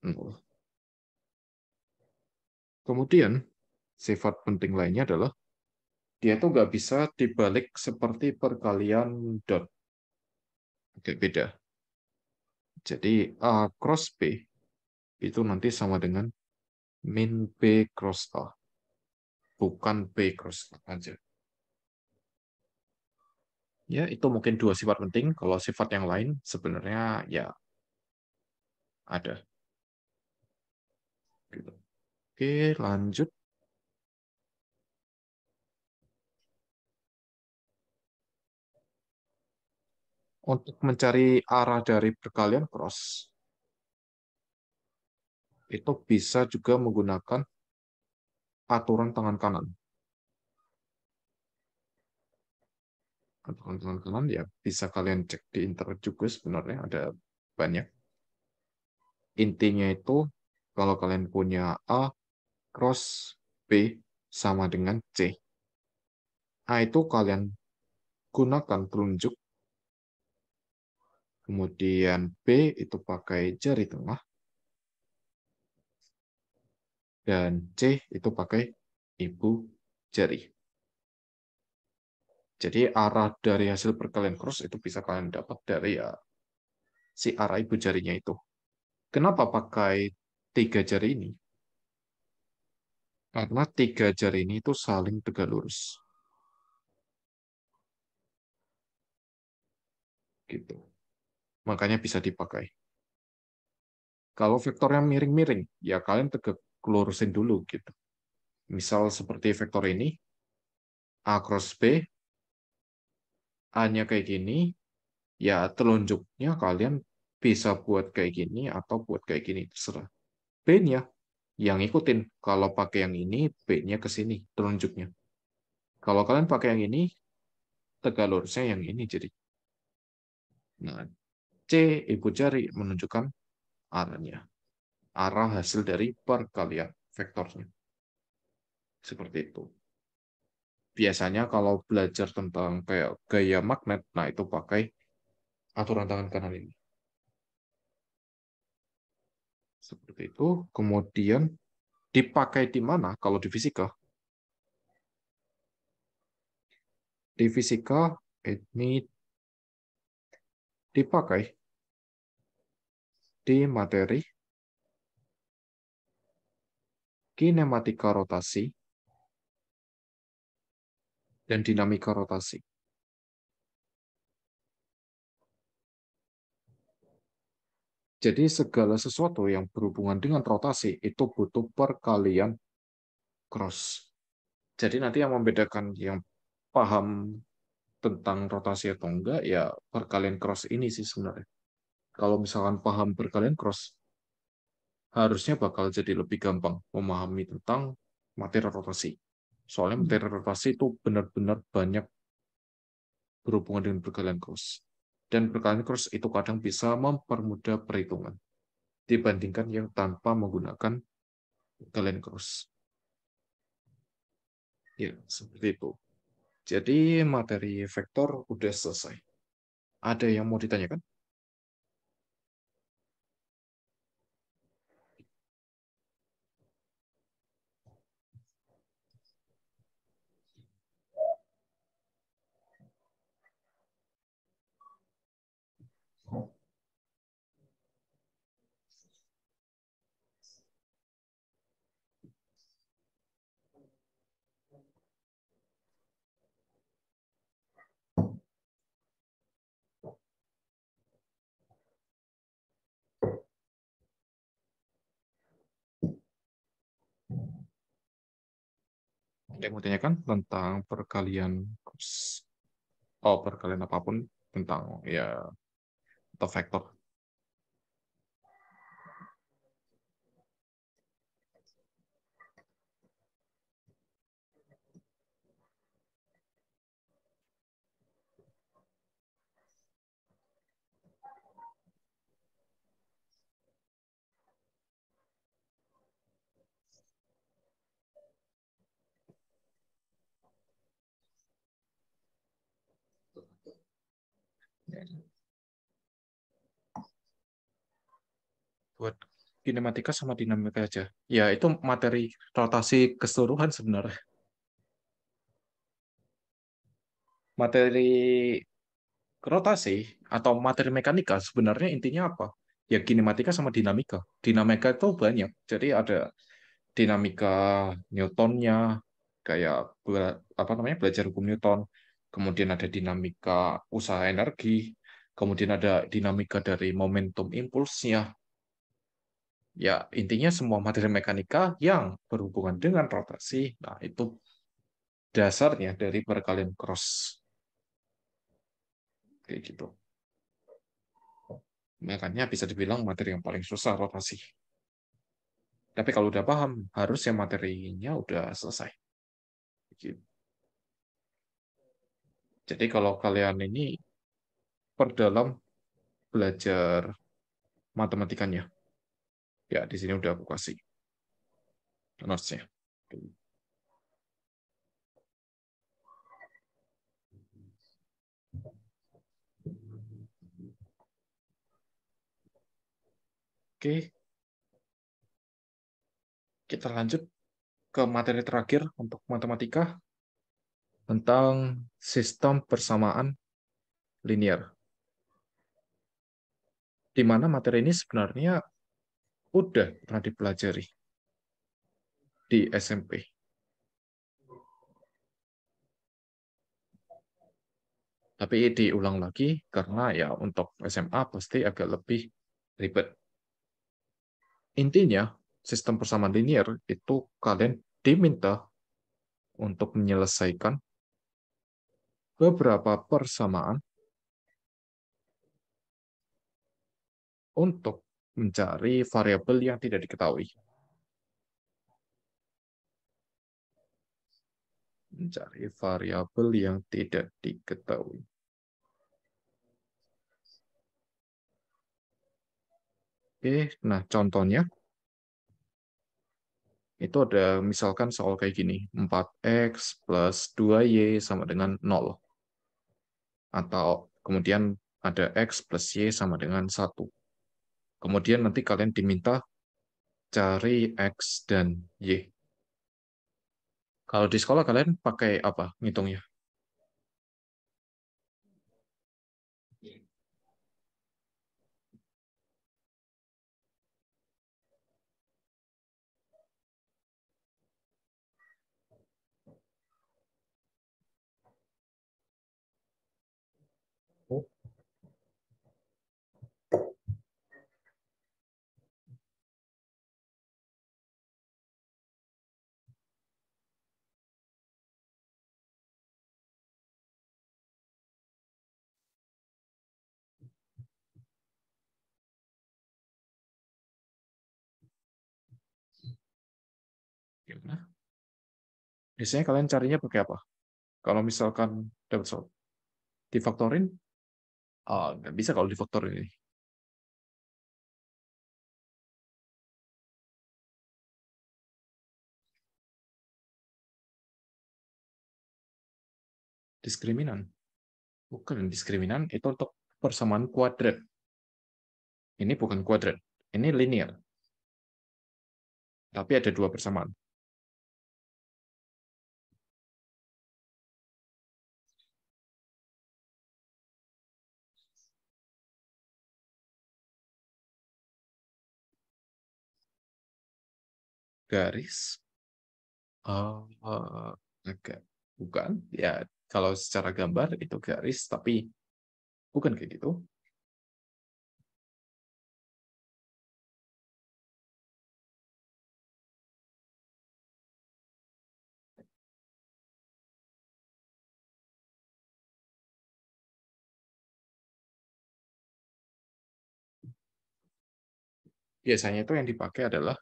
Speaker 2: 0. Kemudian, sifat penting lainnya adalah dia itu nggak bisa dibalik seperti perkalian dot. Oke, beda. Jadi A cross B itu nanti sama dengan min B cross A. Bukan B cross A aja. Ya, itu mungkin dua sifat penting. Kalau sifat yang lain sebenarnya ya ada. Gitu. Oke, lanjut. Untuk mencari arah dari perkalian cross, itu bisa juga menggunakan aturan tangan kanan. Aturan tangan kanan ya bisa kalian cek di internet juga sebenarnya ada banyak. Intinya itu kalau kalian punya A cross B sama dengan C. A itu kalian gunakan telunjuk, kemudian B itu pakai jari tengah, dan C itu pakai ibu jari. Jadi arah dari hasil perkalian cross itu bisa kalian dapat dari ya, si arah ibu jarinya itu. Kenapa pakai tiga jari ini? Karena tiga jari ini itu saling tegak lurus. Gitu. Makanya bisa dipakai. Kalau vektornya miring-miring, ya kalian tegak lurusin dulu gitu. Misal seperti vektor ini, A cross B, A-nya kayak gini, ya telunjuknya kalian bisa buat kayak gini atau buat kayak gini, terserah. B-nya yang ikutin, kalau pakai yang ini, B-nya ke sini telunjuknya. Kalau kalian pakai yang ini, tegak lurusnya yang ini jadi. Nah, C ibu jari menunjukkan arahnya. Arah hasil dari perkalian vektornya. Seperti itu. Biasanya kalau belajar tentang kayak gaya magnet, nah itu pakai aturan tangan kanan ini. Seperti itu. Kemudian dipakai di mana kalau di fisika? Di fisika ini dipakai di materi kinematika rotasi dan dinamika rotasi. Jadi segala sesuatu yang berhubungan dengan rotasi itu butuh perkalian cross. Jadi nanti yang membedakan yang paham tentang rotasi atau enggak, ya perkalian cross ini sih sebenarnya. Kalau misalkan paham perkalian cross, harusnya bakal jadi lebih gampang memahami tentang materi rotasi. Soalnya materi rotasi itu benar-benar banyak berhubungan dengan perkalian cross. Dan perkalian cross itu kadang bisa mempermudah perhitungan dibandingkan yang tanpa menggunakan perkalian cross. Ya, seperti itu. Jadi materi vektor udah selesai. Ada yang mau ditanyakan? Ada yang mau tanyakan tentang perkalian cross? Oh, perkalian apapun tentang ya atau vektor. Buat kinematika sama dinamika aja. Ya, itu materi rotasi keseluruhan sebenarnya. Materi rotasi atau materi mekanika sebenarnya intinya apa? Ya kinematika sama dinamika. Dinamika itu banyak. Jadi ada dinamika Newtonnya, kayak apa namanya belajar hukum Newton. Kemudian ada dinamika usaha energi. Kemudian ada dinamika dari momentum impulsnya. Ya, intinya semua materi mekanika yang berhubungan dengan rotasi, nah itu dasarnya dari perkalian cross. Kayak gitu. Makanya bisa dibilang materi yang paling susah rotasi. Tapi kalau udah paham, harusnya materinya udah selesai. Gitu. Jadi kalau kalian ini perdalam belajar matematikanya, ya di sini udah aku kasih notes-nya. Oke, kita lanjut ke materi terakhir untuk matematika tentang sistem persamaan linear. Di mana materi ini sebenarnya udah pernah dipelajari di SMP. Tapi diulang lagi karena ya untuk SMA pasti agak lebih ribet. Intinya, sistem persamaan linear itu kalian diminta untuk menyelesaikan beberapa persamaan untuk mencari variabel yang tidak diketahui. Mencari variabel yang tidak diketahui. Oke, nah contohnya itu ada misalkan soal kayak gini, 4x plus 2y sama dengan 0. Atau kemudian ada x plus y sama dengan 1. Kemudian nanti kalian diminta cari x dan y. Kalau di sekolah kalian pakai apa ngitungnya? Oh, gimana? Biasanya kalian carinya pakai apa? Kalau misalkan dapat soal difaktorin, nggak bisa kalau difaktorin ini. Diskriminan. Bukan diskriminan, itu untuk persamaan kuadrat. Ini bukan kuadrat, ini linear. Tapi ada dua persamaan. Garis. Agak. Bukan. Ya, kalau secara gambar itu garis, tapi bukan kayak gitu. Biasanya itu yang dipakai adalah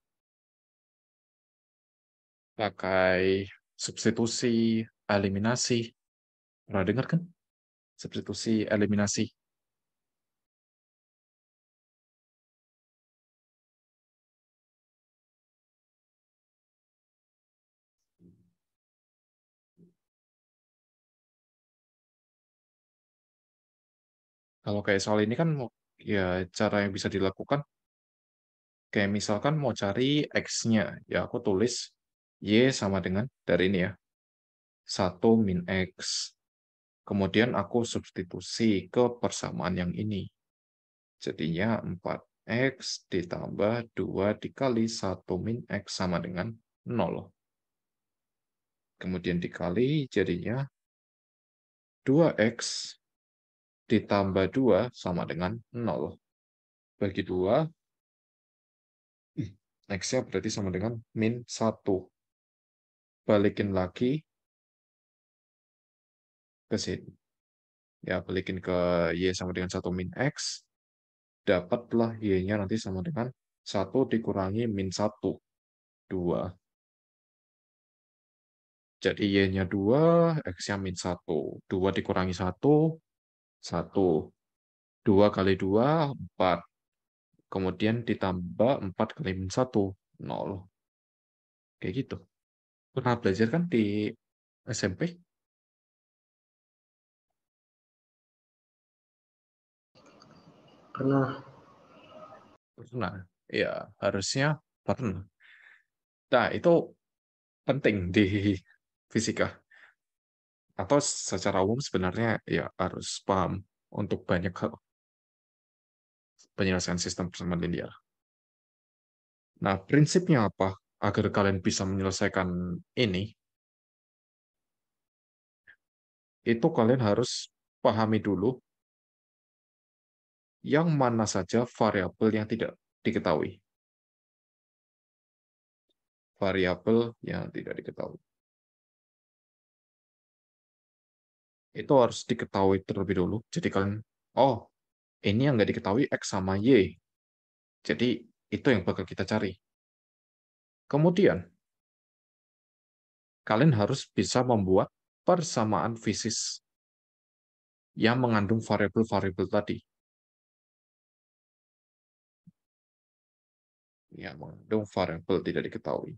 Speaker 2: pakai substitusi, eliminasi. Pernah dengar kan? Substitusi, eliminasi. Kalau kayak soal ini kan ya cara yang bisa dilakukan kayak misalkan mau cari X-nya, ya aku tulis Y sama dengan dari ini ya, 1 min X. Kemudian aku substitusi ke persamaan yang ini. Jadinya 4X ditambah 2 dikali 1 min X sama dengan 0. Kemudian dikali jadinya 2X ditambah 2 sama dengan 0. Bagi 2, X-nya berarti sama dengan min 1. Balikin lagi ke sini. Ya, balikin ke Y sama dengan 1 min X. Dapatlah Y-nya nanti sama dengan 1 dikurangi min 1. 2. Jadi Y-nya 2, X-nya min 1. 2 dikurangi 1, 1. 2 kali 2, 4. Kemudian ditambah 4 kali min 1, 0. Kayak gitu. Pernah belajar kan di SMP?
Speaker 3: Pernah.
Speaker 2: Pernah. Ya, harusnya pernah. Nah, itu penting di fisika. Atau secara umum sebenarnya ya harus paham untuk banyak hal penyelesaian sistem persamaan linear. Nah, prinsipnya apa agar kalian bisa menyelesaikan ini? Itu kalian harus pahami dulu yang mana saja variabel yang tidak diketahui. Variabel yang tidak diketahui. Itu harus diketahui terlebih dulu. Jadi kalian, oh, ini yang nggak diketahui X sama Y. Jadi itu yang bakal kita cari. Kemudian, kalian harus bisa membuat persamaan fisis yang mengandung variabel-variabel tadi. Yang mengandung variabel tidak diketahui.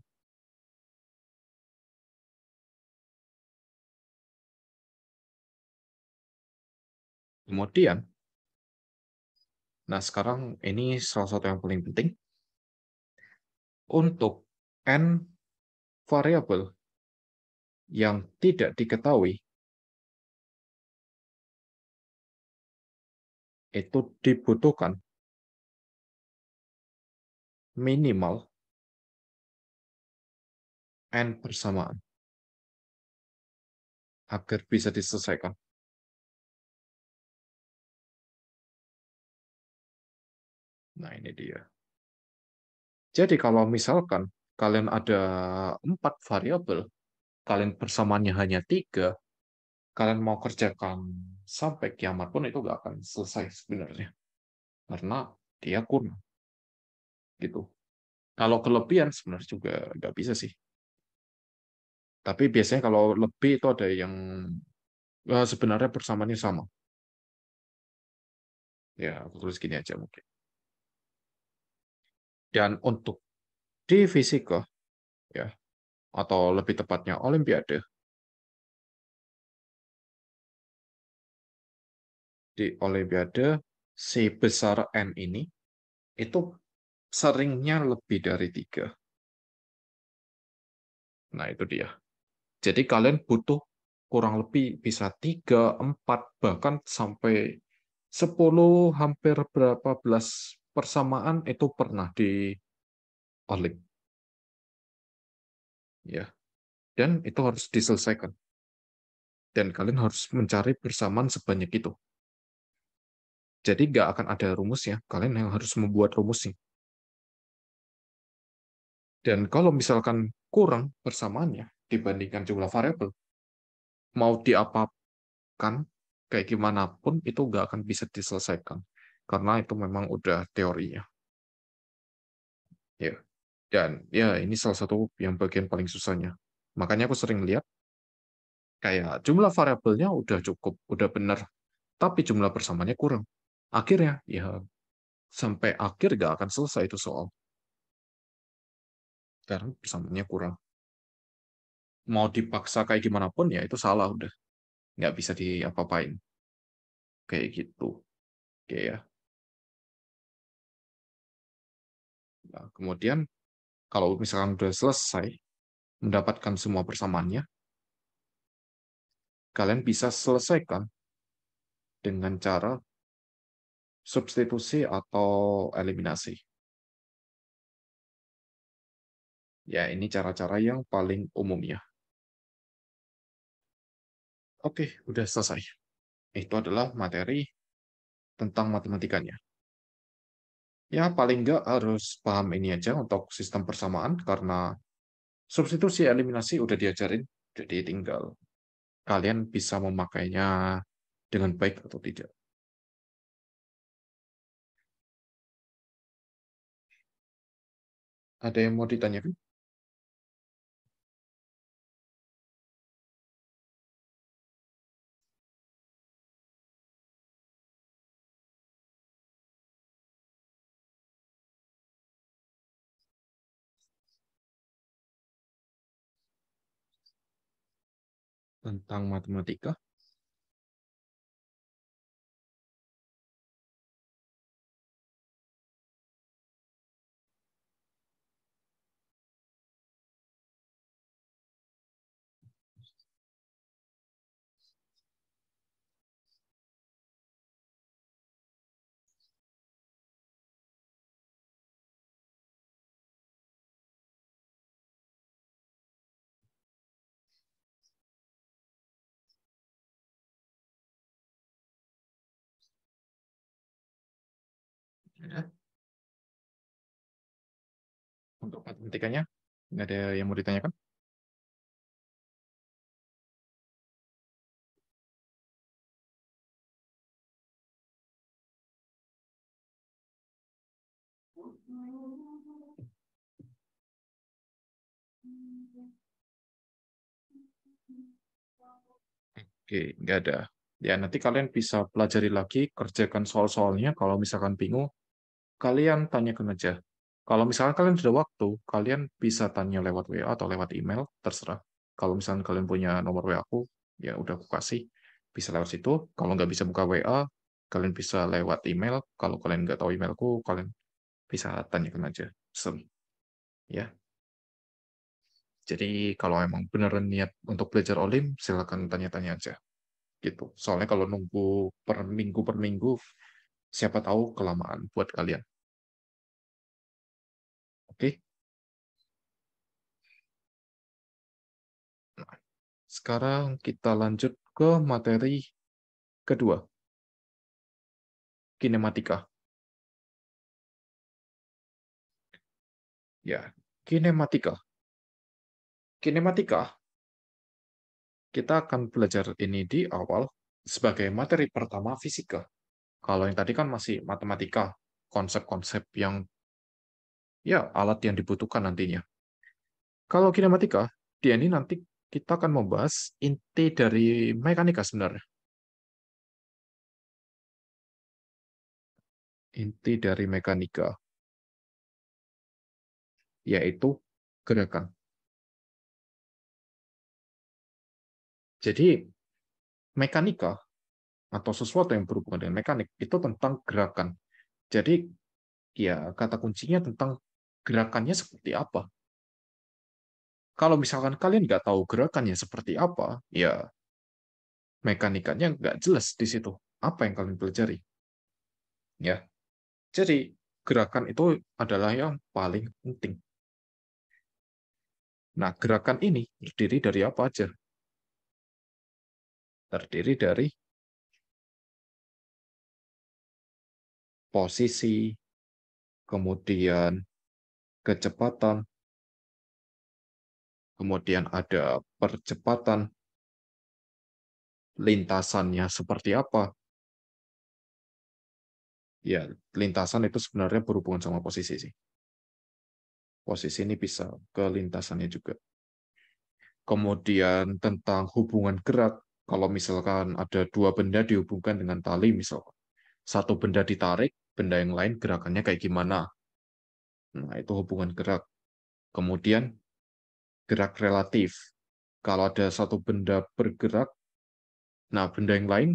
Speaker 2: Kemudian, nah sekarang ini salah satu yang paling penting. Untuk n variabel yang tidak diketahui, itu dibutuhkan minimal n persamaan agar bisa diselesaikan. Nah, ini dia. Jadi kalau misalkan kalian ada 4 variabel, kalian persamaannya hanya 3, kalian mau kerjakan sampai kiamat pun itu nggak akan selesai sebenarnya. Karena dia kurang. Gitu. Kalau kelebihan sebenarnya juga nggak bisa sih. Tapi biasanya kalau lebih itu ada yang sebenarnya persamaannya sama. Ya, aku tulis gini aja mungkin. Dan untuk di fisika, ya, atau lebih tepatnya Olimpiade, di Olimpiade, si besar N ini, itu seringnya lebih dari 3. Nah, itu dia. Jadi kalian butuh kurang lebih bisa 3, 4, bahkan sampai 10, hampir berapa belas persamaan itu pernah di Olim. Ya. Dan itu harus diselesaikan. Dan kalian harus mencari persamaan sebanyak itu. Jadi nggak akan ada rumusnya. Kalian yang harus membuat rumusnya. Dan kalau misalkan kurang persamaannya dibandingkan jumlah variabel, mau diapakan, kayak gimana pun itu nggak akan bisa diselesaikan. Karena itu memang udah teorinya. Ya. Dan ya ini salah satu yang bagian paling susahnya. Makanya aku sering lihat kayak jumlah variabelnya udah cukup, udah benar, tapi jumlah persamaannya kurang. Akhirnya ya sampai akhir nggak akan selesai itu soal. Karena persamaannya kurang. Mau dipaksa kayak gimana pun ya itu salah udah. Nggak bisa diapa-apain. Kayak gitu. Oke ya. Nah, kemudian kalau misalkan udah selesai mendapatkan semua persamaannya, kalian bisa selesaikan dengan cara substitusi atau eliminasi. Ya, ini cara-cara yang paling umumnya. Oke, udah selesai. Itu adalah materi tentang matematikanya. Ya, paling nggak harus paham ini aja untuk sistem persamaan, karena substitusi eliminasi udah diajarin, jadi tinggal kalian bisa memakainya dengan baik atau tidak. Ada yang mau ditanyakan tentang matematika? Ya, untuk matematikanya, nggak ada yang mau ditanyakan? Oke, nggak ada. Ya, nanti kalian bisa pelajari lagi, kerjakan soal-soalnya. Kalau misalkan bingung, kalian tanyakan aja. Kalau misalkan kalian sudah waktu, kalian bisa tanya lewat WA atau lewat email, terserah. Kalau misalkan kalian punya nomor WA aku, ya udah aku kasih. Bisa lewat situ. Kalau nggak bisa buka WA, kalian bisa lewat email. Kalau kalian nggak tahu emailku, kalian bisa tanyakan aja. Ya. Jadi kalau emang beneran niat untuk belajar Olim, silakan tanya-tanya aja. Gitu. Soalnya kalau nunggu per minggu, siapa tahu kelamaan buat kalian. Oke? Nah, sekarang kita lanjut ke materi kedua, kinematika. Ya, kinematika. Kinematika, kita akan belajar ini di awal sebagai materi pertama fisika. Kalau yang tadi kan masih matematika, konsep-konsep yang ya alat yang dibutuhkan nantinya. Kalau kinematika, dia ini nanti kita akan membahas inti dari mekanika sebenarnya. Inti dari mekanika, yaitu gerakan. Jadi, mekanika atau sesuatu yang berhubungan dengan mekanik itu tentang gerakan. Jadi, ya kata kuncinya tentang gerakannya seperti apa. Kalau misalkan kalian nggak tahu gerakannya seperti apa, ya mekanikanya nggak jelas di situ. Apa yang kalian pelajari? Ya, jadi gerakan itu adalah yang paling penting. Nah, gerakan ini terdiri dari apa aja? Terdiri dari posisi, kemudian kecepatan, kemudian ada percepatan, lintasannya seperti apa. Ya, lintasan itu sebenarnya berhubungan sama posisi sih. Posisi ini bisa ke lintasannya juga. Kemudian tentang hubungan gerak, kalau misalkan ada dua benda dihubungkan dengan tali, misalkan satu benda ditarik, benda yang lain gerakannya kayak gimana. Nah, itu hubungan gerak. Kemudian gerak relatif. Kalau ada satu benda bergerak, nah benda yang lain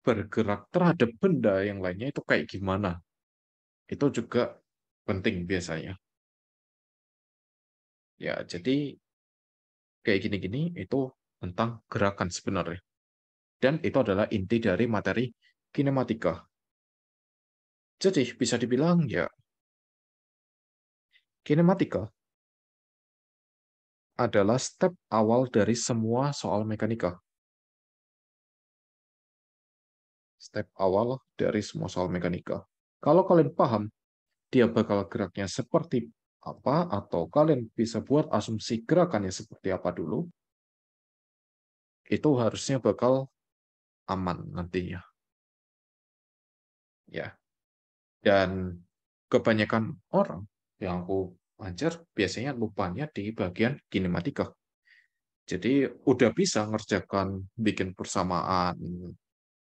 Speaker 2: bergerak terhadap benda yang lainnya itu kayak gimana. Itu juga penting biasanya. Ya, jadi kayak gini-gini itu tentang gerakan sebenarnya. Dan itu adalah inti dari materi kinematika. Jadi bisa dibilang ya kinematika adalah step awal dari semua soal mekanika. Step awal dari semua soal mekanika. Kalau kalian paham dia bakal geraknya seperti apa, atau kalian bisa buat asumsi gerakannya seperti apa dulu, itu harusnya bakal aman nantinya. Ya. Dan kebanyakan orang yang aku ajar biasanya lupanya di bagian kinematika. Jadi udah bisa ngerjakan bikin persamaan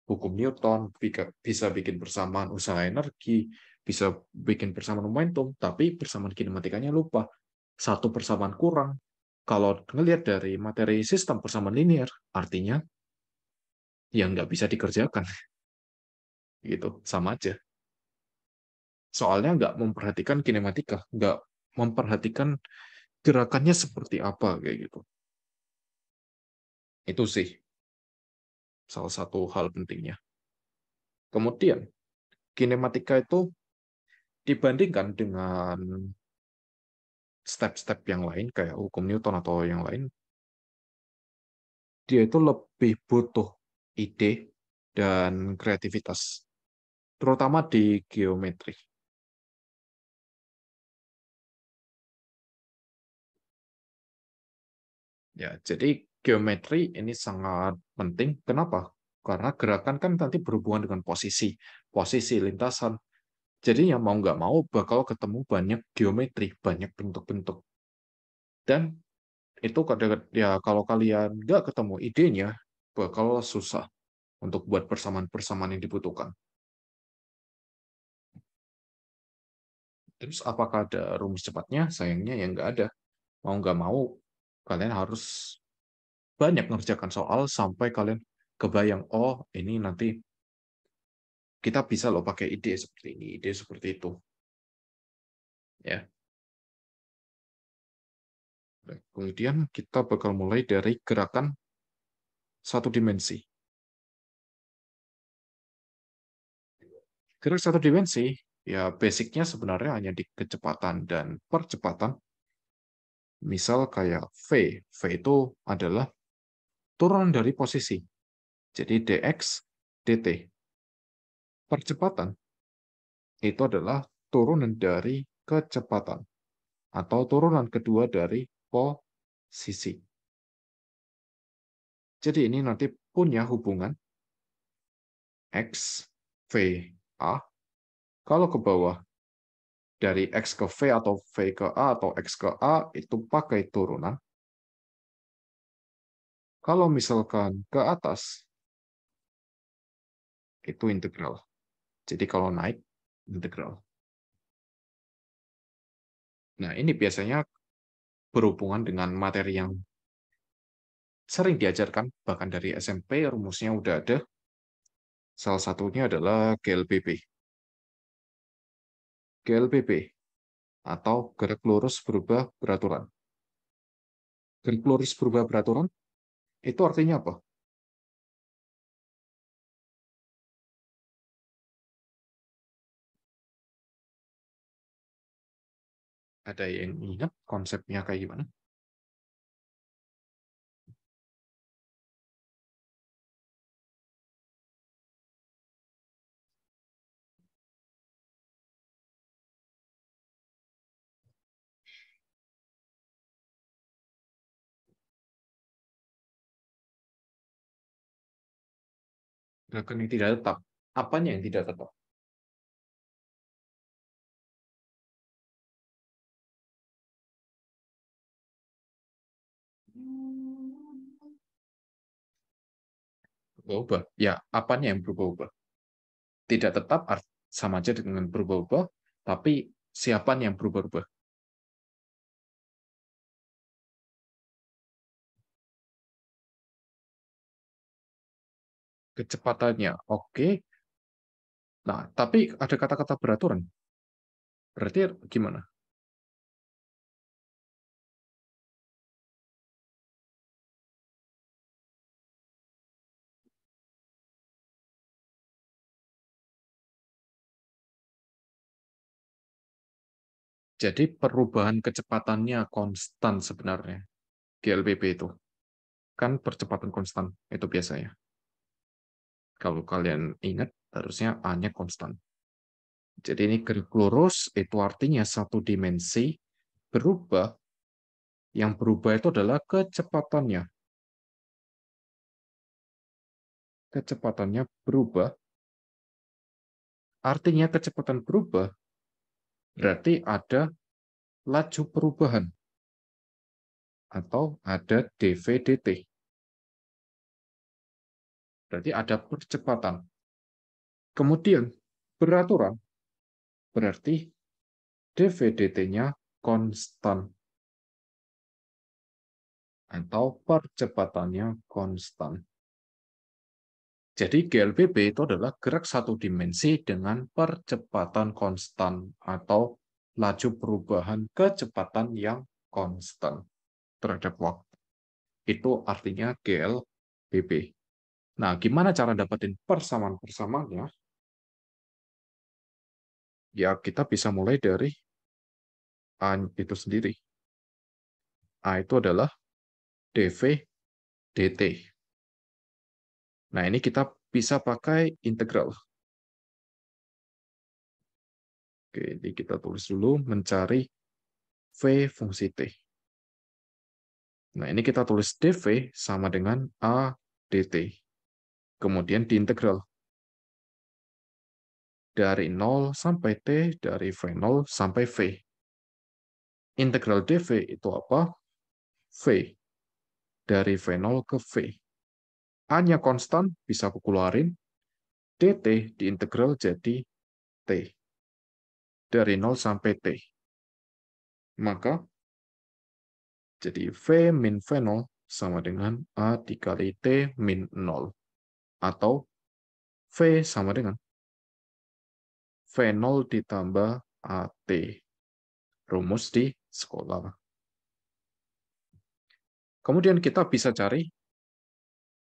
Speaker 2: hukum Newton, bisa bikin persamaan usaha energi, bisa bikin persamaan momentum, tapi persamaan kinematikanya lupa. Satu persamaan kurang. Kalau ngelihat dari materi sistem persamaan linear, artinya yang nggak bisa dikerjakan. Gitu, sama aja. Soalnya nggak memperhatikan kinematika, nggak memperhatikan gerakannya seperti apa kayak gitu. Itu sih salah satu hal pentingnya. Kemudian, kinematika itu dibandingkan dengan step-step yang lain kayak hukum Newton atau yang lain, dia itu lebih butuh ide dan kreativitas, terutama di geometri. Ya, jadi geometri ini sangat penting. Kenapa? Karena gerakan kan nanti berhubungan dengan posisi, posisi lintasan. Jadinya mau nggak mau bakal ketemu banyak geometri, banyak bentuk-bentuk. Dan itu ya kalau kalian nggak ketemu idenya, bakal susah untuk buat persamaan-persamaan yang dibutuhkan. Terus apakah ada rumus cepatnya? Sayangnya ya nggak ada. Mau nggak mau, kalian harus banyak ngerjakan soal sampai kalian kebayang, oh ini nanti kita bisa loh pakai ide seperti ini, ide seperti itu. Ya. Kemudian kita bakal mulai dari gerakan satu dimensi. Gerak satu dimensi, ya basicnya sebenarnya hanya di kecepatan dan percepatan. Misal kayak V. V itu adalah turunan dari posisi. Jadi dx, dt. Percepatan itu adalah turunan dari kecepatan atau turunan kedua dari posisi. Jadi ini nanti punya hubungan x, v, a. Kalau ke bawah dari x ke v atau v ke a atau x ke a itu pakai turunan. Kalau misalkan ke atas itu integral. Jadi kalau naik integral. Nah, ini biasanya berhubungan dengan materi yang sering diajarkan, bahkan dari SMP rumusnya udah ada. Salah satunya adalah GLBB. GLBB atau gerak lurus berubah beraturan. Gerak lurus berubah beraturan itu artinya apa? Ada yang ingat konsepnya kayak gimana? Gerakan yang tidak tetap. Apanya yang tidak tetap? Berubah. Ya, apanya yang berubah-ubah? Tidak tetap sama aja dengan berubah-ubah, tapi siapanya yang berubah-ubah? Kecepatannya. Oke. Nah, tapi ada kata-kata beraturan. Berarti gimana? Jadi perubahan kecepatannya konstan sebenarnya. GLBP itu. Kan percepatan konstan itu biasanya. Kalau kalian ingat, harusnya A-nya konstan. Jadi ini gerak lurus, itu artinya satu dimensi berubah. Yang berubah itu adalah kecepatannya. Kecepatannya berubah. Artinya kecepatan berubah berarti ada laju perubahan atau ada dv/dt. Berarti ada percepatan. Kemudian beraturan berarti dv/dt-nya konstan atau percepatannya konstan. Jadi GLBB itu adalah gerak satu dimensi dengan percepatan konstan atau laju perubahan kecepatan yang konstan terhadap waktu. Itu artinya GLBB. Nah, gimana cara dapetin persamaan-persamaannya? Ya, kita bisa mulai dari A itu sendiri. A itu adalah dv dt. Nah, ini kita bisa pakai integral. Oke, jadi kita tulis dulu mencari v fungsi t. Nah, ini kita tulis dv sama dengan a dt. Kemudian diintegral. Dari 0 sampai t, dari v0 sampai v. Integral dv itu apa? V. Dari V0 ke V. A-nya konstan, bisa aku keluarin. dt diintegral jadi T. Dari 0 sampai T. Maka, jadi V min V0 sama dengan A dikali T min 0. Atau V sama dengan V0 ditambah AT. Rumus di sekolah. Kemudian kita bisa cari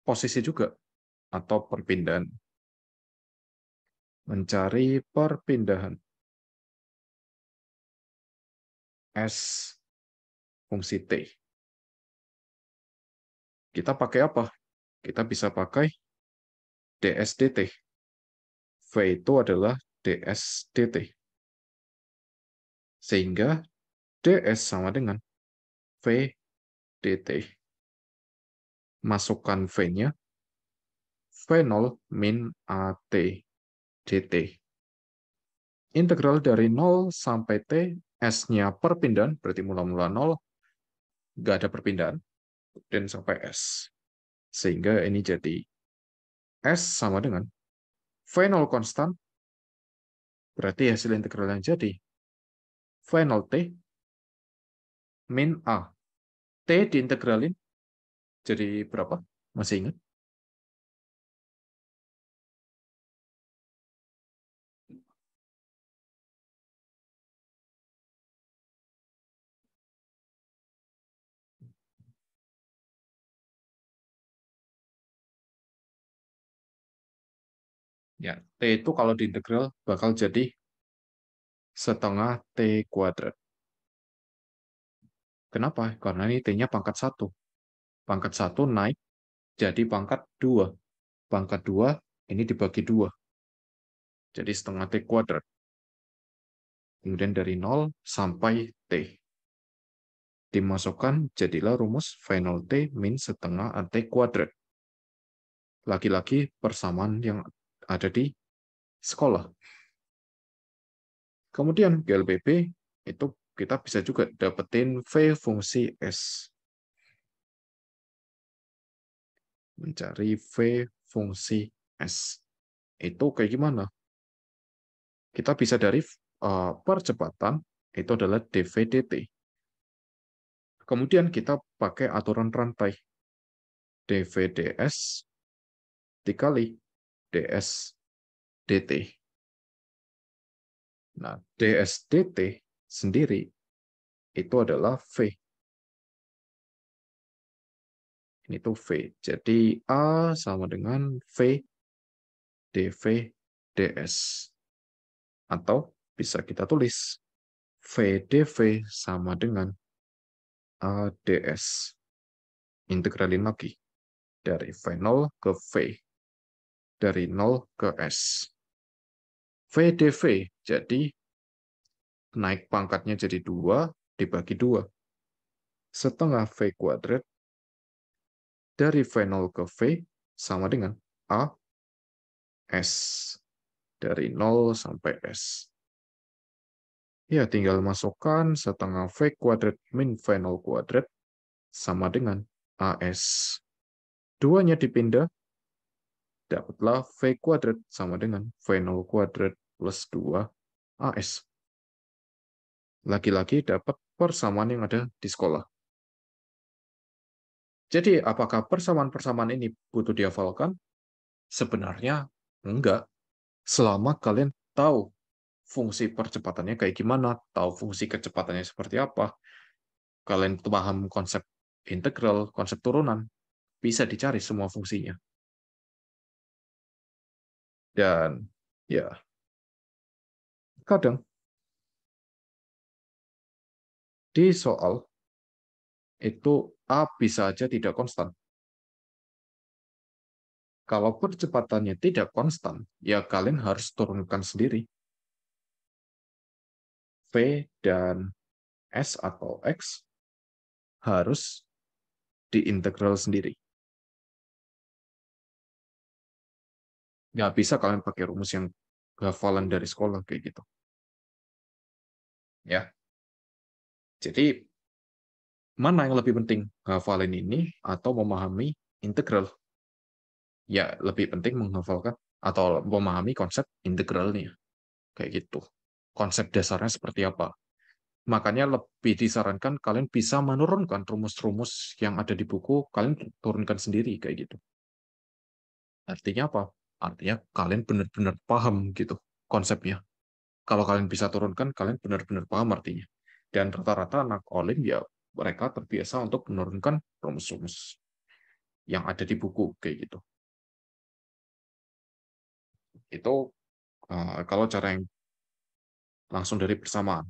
Speaker 2: posisi juga, atau perpindahan. Mencari perpindahan. S fungsi T. Kita pakai apa? Kita bisa pakai ds dt. V itu adalah ds dt. Sehingga ds sama dengan V dt. Masukkan V-nya, V0 min AT dt. Integral dari 0 sampai T, S-nya perpindahan, berarti mula-mula 0, nggak ada perpindahan, dan sampai S. Sehingga ini jadi S sama dengan V0 konstan, berarti hasil integral yang jadi V0T min A. T diintegralin jadi berapa? Masih ingat? Ya, T itu kalau diintegral bakal jadi setengah T kuadrat. Kenapa? Karena ini T-nya pangkat 1. Pangkat 1 naik jadi pangkat 2. Pangkat 2 ini dibagi 2. Jadi setengah T kuadrat. Kemudian dari 0 sampai T. Dimasukkan, jadilah rumus V0T min setengah AT kuadrat. Lagi-lagi persamaan yang ada di sekolah. Kemudian GLBB itu kita bisa juga dapetin V fungsi S. Mencari V fungsi S. Itu kayak gimana? Kita bisa dari percepatan, itu adalah dv dt. Kemudian kita pakai aturan rantai. dv ds dikali ds dt. Nah, ds dt sendiri itu adalah V. Ini tuh V. Jadi A sama dengan V dv ds. Atau bisa kita tulis V dv sama dengan A ds. Integralin lagi. Dari V0 ke V. Dari 0 ke S. V dv, jadi naik pangkatnya jadi 2, dibagi 2. Setengah V kuadrat dari V0 ke V sama dengan A S. Dari 0 sampai S. Ya, tinggal masukkan setengah V kuadrat min V0 kuadrat sama dengan AS. Duanya dipindah, dapatlah V kuadrat sama dengan V0 kuadrat plus 2 AS. Lagi-lagi dapat persamaan yang ada di sekolah. Jadi, apakah persamaan-persamaan ini butuh dihafalkan? Sebenarnya enggak. Selama kalian tahu fungsi percepatannya kayak gimana, tahu fungsi kecepatannya seperti apa, kalian paham konsep integral, konsep turunan, bisa dicari semua fungsinya. Dan ya, kadang di soal itu A bisa aja tidak konstan. Kalau percepatannya tidak konstan, ya kalian harus turunkan sendiri. V dan S atau X harus diintegral sendiri. Nggak bisa kalian pakai rumus yang hafalan dari sekolah kayak gitu. Ya. Jadi Mana yang lebih penting, hafalin ini atau memahami integral? Ya, lebih penting menghafalkan atau memahami konsep integralnya. Kayak gitu. Konsep dasarnya seperti apa. Makanya lebih disarankan kalian bisa menurunkan rumus-rumus yang ada di buku, kalian turunkan sendiri kayak gitu. Artinya apa? Artinya kalian benar-benar paham gitu konsepnya. Kalau kalian bisa turunkan, kalian benar-benar paham artinya. Dan rata-rata anak olim ya mereka terbiasa untuk menurunkan rumus-rumus yang ada di buku kayak gitu. Itu kalau cara yang langsung dari persamaan.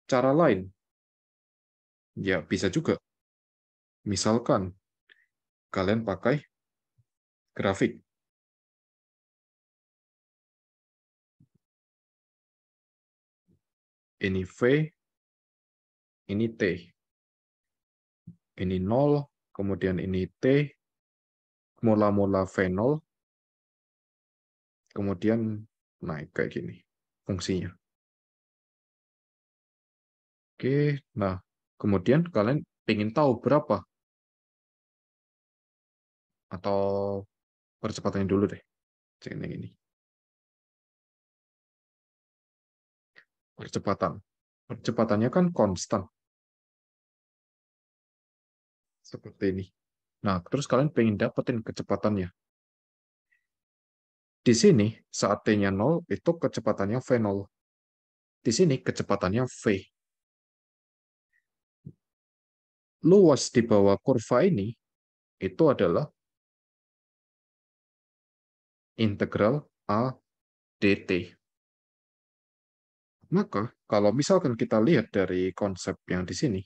Speaker 2: Cara lain, ya bisa juga. Misalkan kalian pakai grafik. Ini V, ini T. Ini 0, kemudian ini T, mula-mula V0, kemudian naik kayak gini fungsinya. Oke, nah kemudian kalian ingin tahu berapa atau percepatannya dulu deh. Cek ini. Percepatan. Percepatannya kan konstan seperti ini. Nah, terus kalian pengen dapetin kecepatannya. Di sini saat T-nya 0 itu kecepatannya V0. Di sini kecepatannya V. Luas di bawah kurva ini itu adalah integral A dt. Maka kalau misalkan kita lihat dari konsep yang di sini,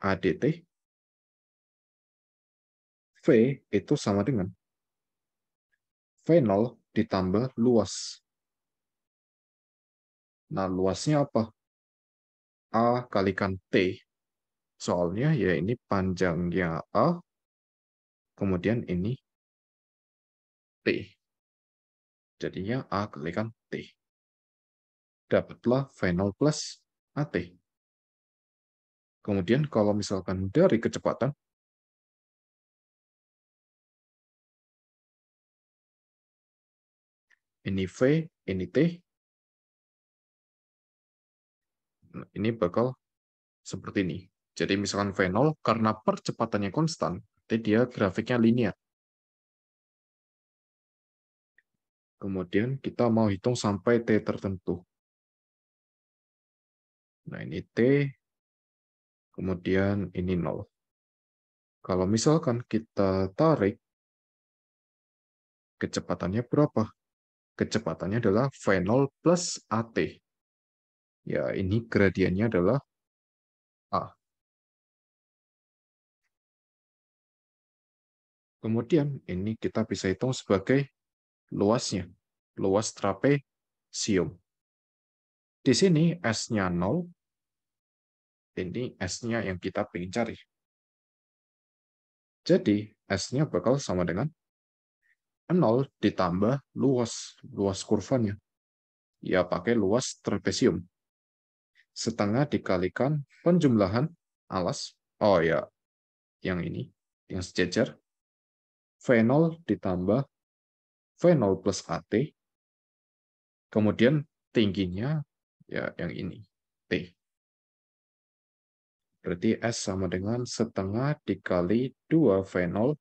Speaker 2: A dt, V itu sama dengan V0 ditambah luas. Nah, luasnya apa? A kalikan T. Soalnya ya ini panjangnya A, kemudian ini T. Jadinya A kalikan T. Dapatlah V0 plus AT. Kemudian kalau misalkan dari kecepatan, ini V, ini T, ini bakal seperti ini. Jadi misalkan V0, karena percepatannya konstan, berarti dia grafiknya linear. Kemudian kita mau hitung sampai T tertentu. Nah, ini T, kemudian ini 0. Kalau misalkan kita tarik, kecepatannya berapa? Kecepatannya adalah V0 plus AT. Ya, ini gradiennya adalah A. Kemudian ini kita bisa hitung sebagai luasnya. Luas trapesium. Di sini S-nya 0, ini S-nya yang kita ingin cari. Jadi, S-nya bakal sama dengan 0 ditambah luas kurvanya. Ya, pakai luas trapesium. Setengah dikalikan penjumlahan alas. Oh ya, yang ini, yang sejajar. V0 ditambah V0 plus AT. Kemudian tingginya, ya yang ini, T. Berarti S sama dengan setengah dikali 2 V0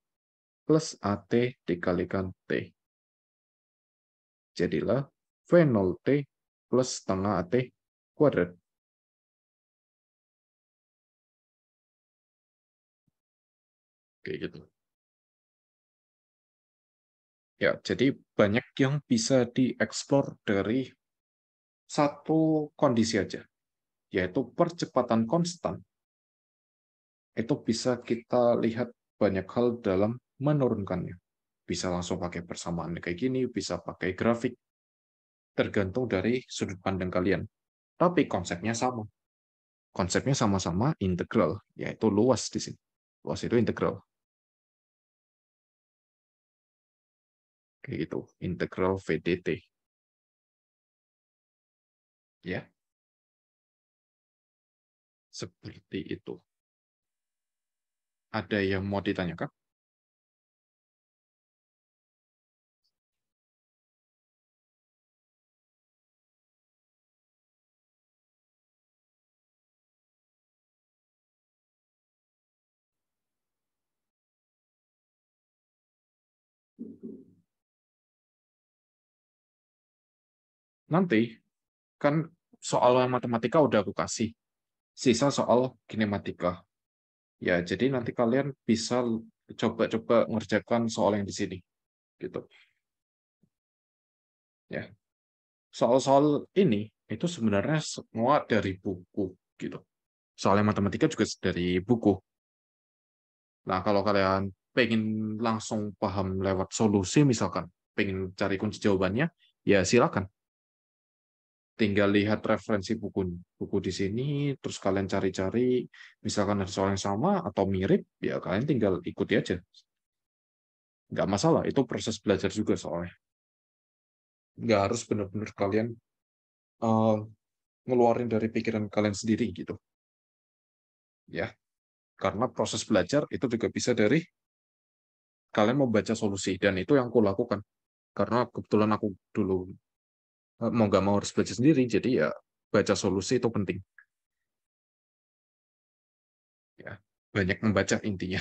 Speaker 2: plus AT dikalikan T. Jadilah V0T plus setengah AT kuadrat. Kayak gitu. Ya, jadi banyak yang bisa dieksplor dari satu kondisi aja, yaitu percepatan konstan. Itu bisa kita lihat banyak hal dalam menurunkannya. Bisa langsung pakai persamaan kayak gini, bisa pakai grafik, tergantung dari sudut pandang kalian. Tapi konsepnya sama. Konsepnya sama-sama integral, yaitu luas di sini. Luas itu integral. Kayak gitu, integral VDT. Ya, Seperti itu. Ada yang mau ditanyakan? Nanti, kan soal matematika udah aku kasih. Sisa soal kinematika. Ya, jadi nanti kalian bisa coba-coba ngerjakan soal yang di sini. Gitu. Ya. Soal-soal ini, itu sebenarnya semua dari buku. Gitu. Soalnya matematika juga dari buku. Nah, kalau kalian pengen langsung paham lewat solusi, misalkan pengen cari kunci jawabannya, ya silakan. Tinggal lihat referensi buku buku di sini, terus kalian cari-cari, misalkan ada soal yang sama atau mirip, ya kalian tinggal ikuti aja. Nggak masalah, itu proses belajar juga soalnya. Nggak harus benar-benar kalian uh, ngeluarin dari pikiran kalian sendiri gitu. Ya, karena proses belajar itu juga bisa dari kalian membaca solusi, dan itu yang aku lakukan. Karena kebetulan aku dulu mau nggak mau harus belajar sendiri, jadi ya baca solusi itu penting. Ya, banyak membaca intinya.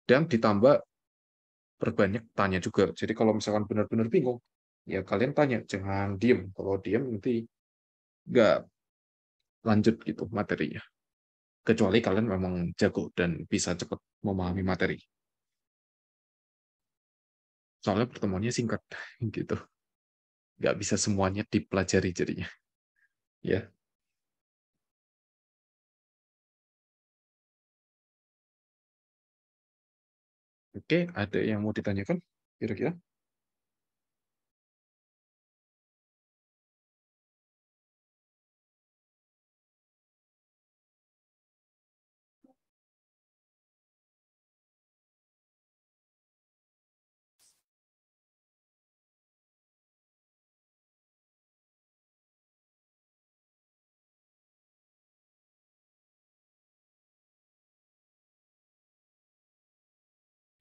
Speaker 2: Dan ditambah perbanyak tanya juga. Jadi kalau misalkan benar-benar bingung, ya kalian tanya, jangan diem. Kalau diem nanti nggak lanjut gitu materinya. Kecuali kalian memang jago dan bisa cepat memahami materi. Soalnya pertemuannya singkat gitu. Nggak bisa semuanya dipelajari jadinya. Ya, oke. Ada yang mau ditanyakan? Kira-kira?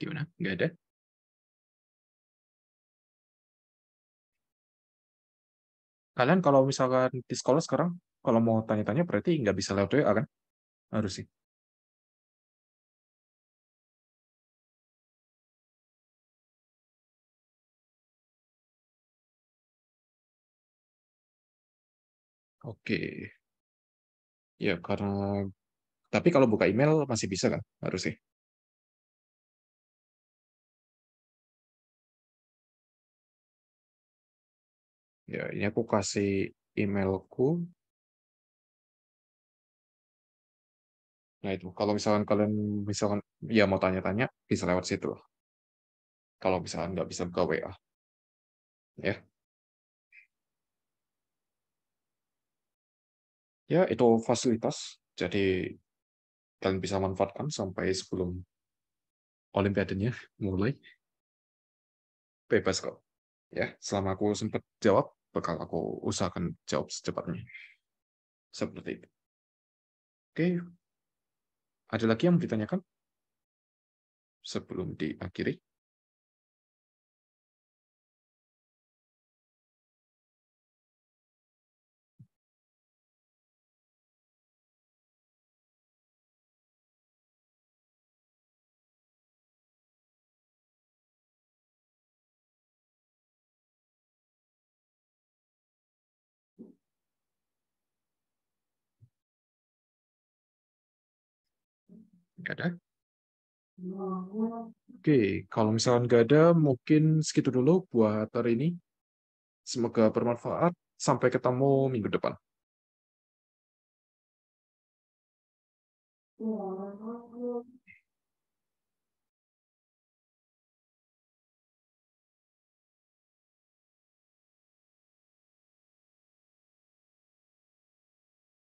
Speaker 2: Gimana? Nggak ada? Kalian kalau misalkan di sekolah sekarang, kalau mau tanya-tanya berarti nggak bisa lewat WA kan? Harus sih. Oke. Ya, karena... Tapi kalau buka email masih bisa kan? Harus sih. Ya, ini aku kasih emailku. Nah, itu. Kalau misalkan kalian misalkan ya mau tanya-tanya, bisa lewat situ. Kalau misalkan nggak bisa buka WA. Ya, ya itu fasilitas. Jadi kalian bisa manfaatkan sampai sebelum Olimpiadanya mulai. Bebas kok. Ya, selama aku sempat jawab, bakal aku usahakan jawab secepatnya. Seperti itu. Oke, ada lagi yang mau ditanyakan sebelum diakhiri? Nggak ada? Oke, kalau misalkan nggak ada, mungkin segitu dulu buat hari ini. Semoga bermanfaat. Sampai ketemu minggu depan.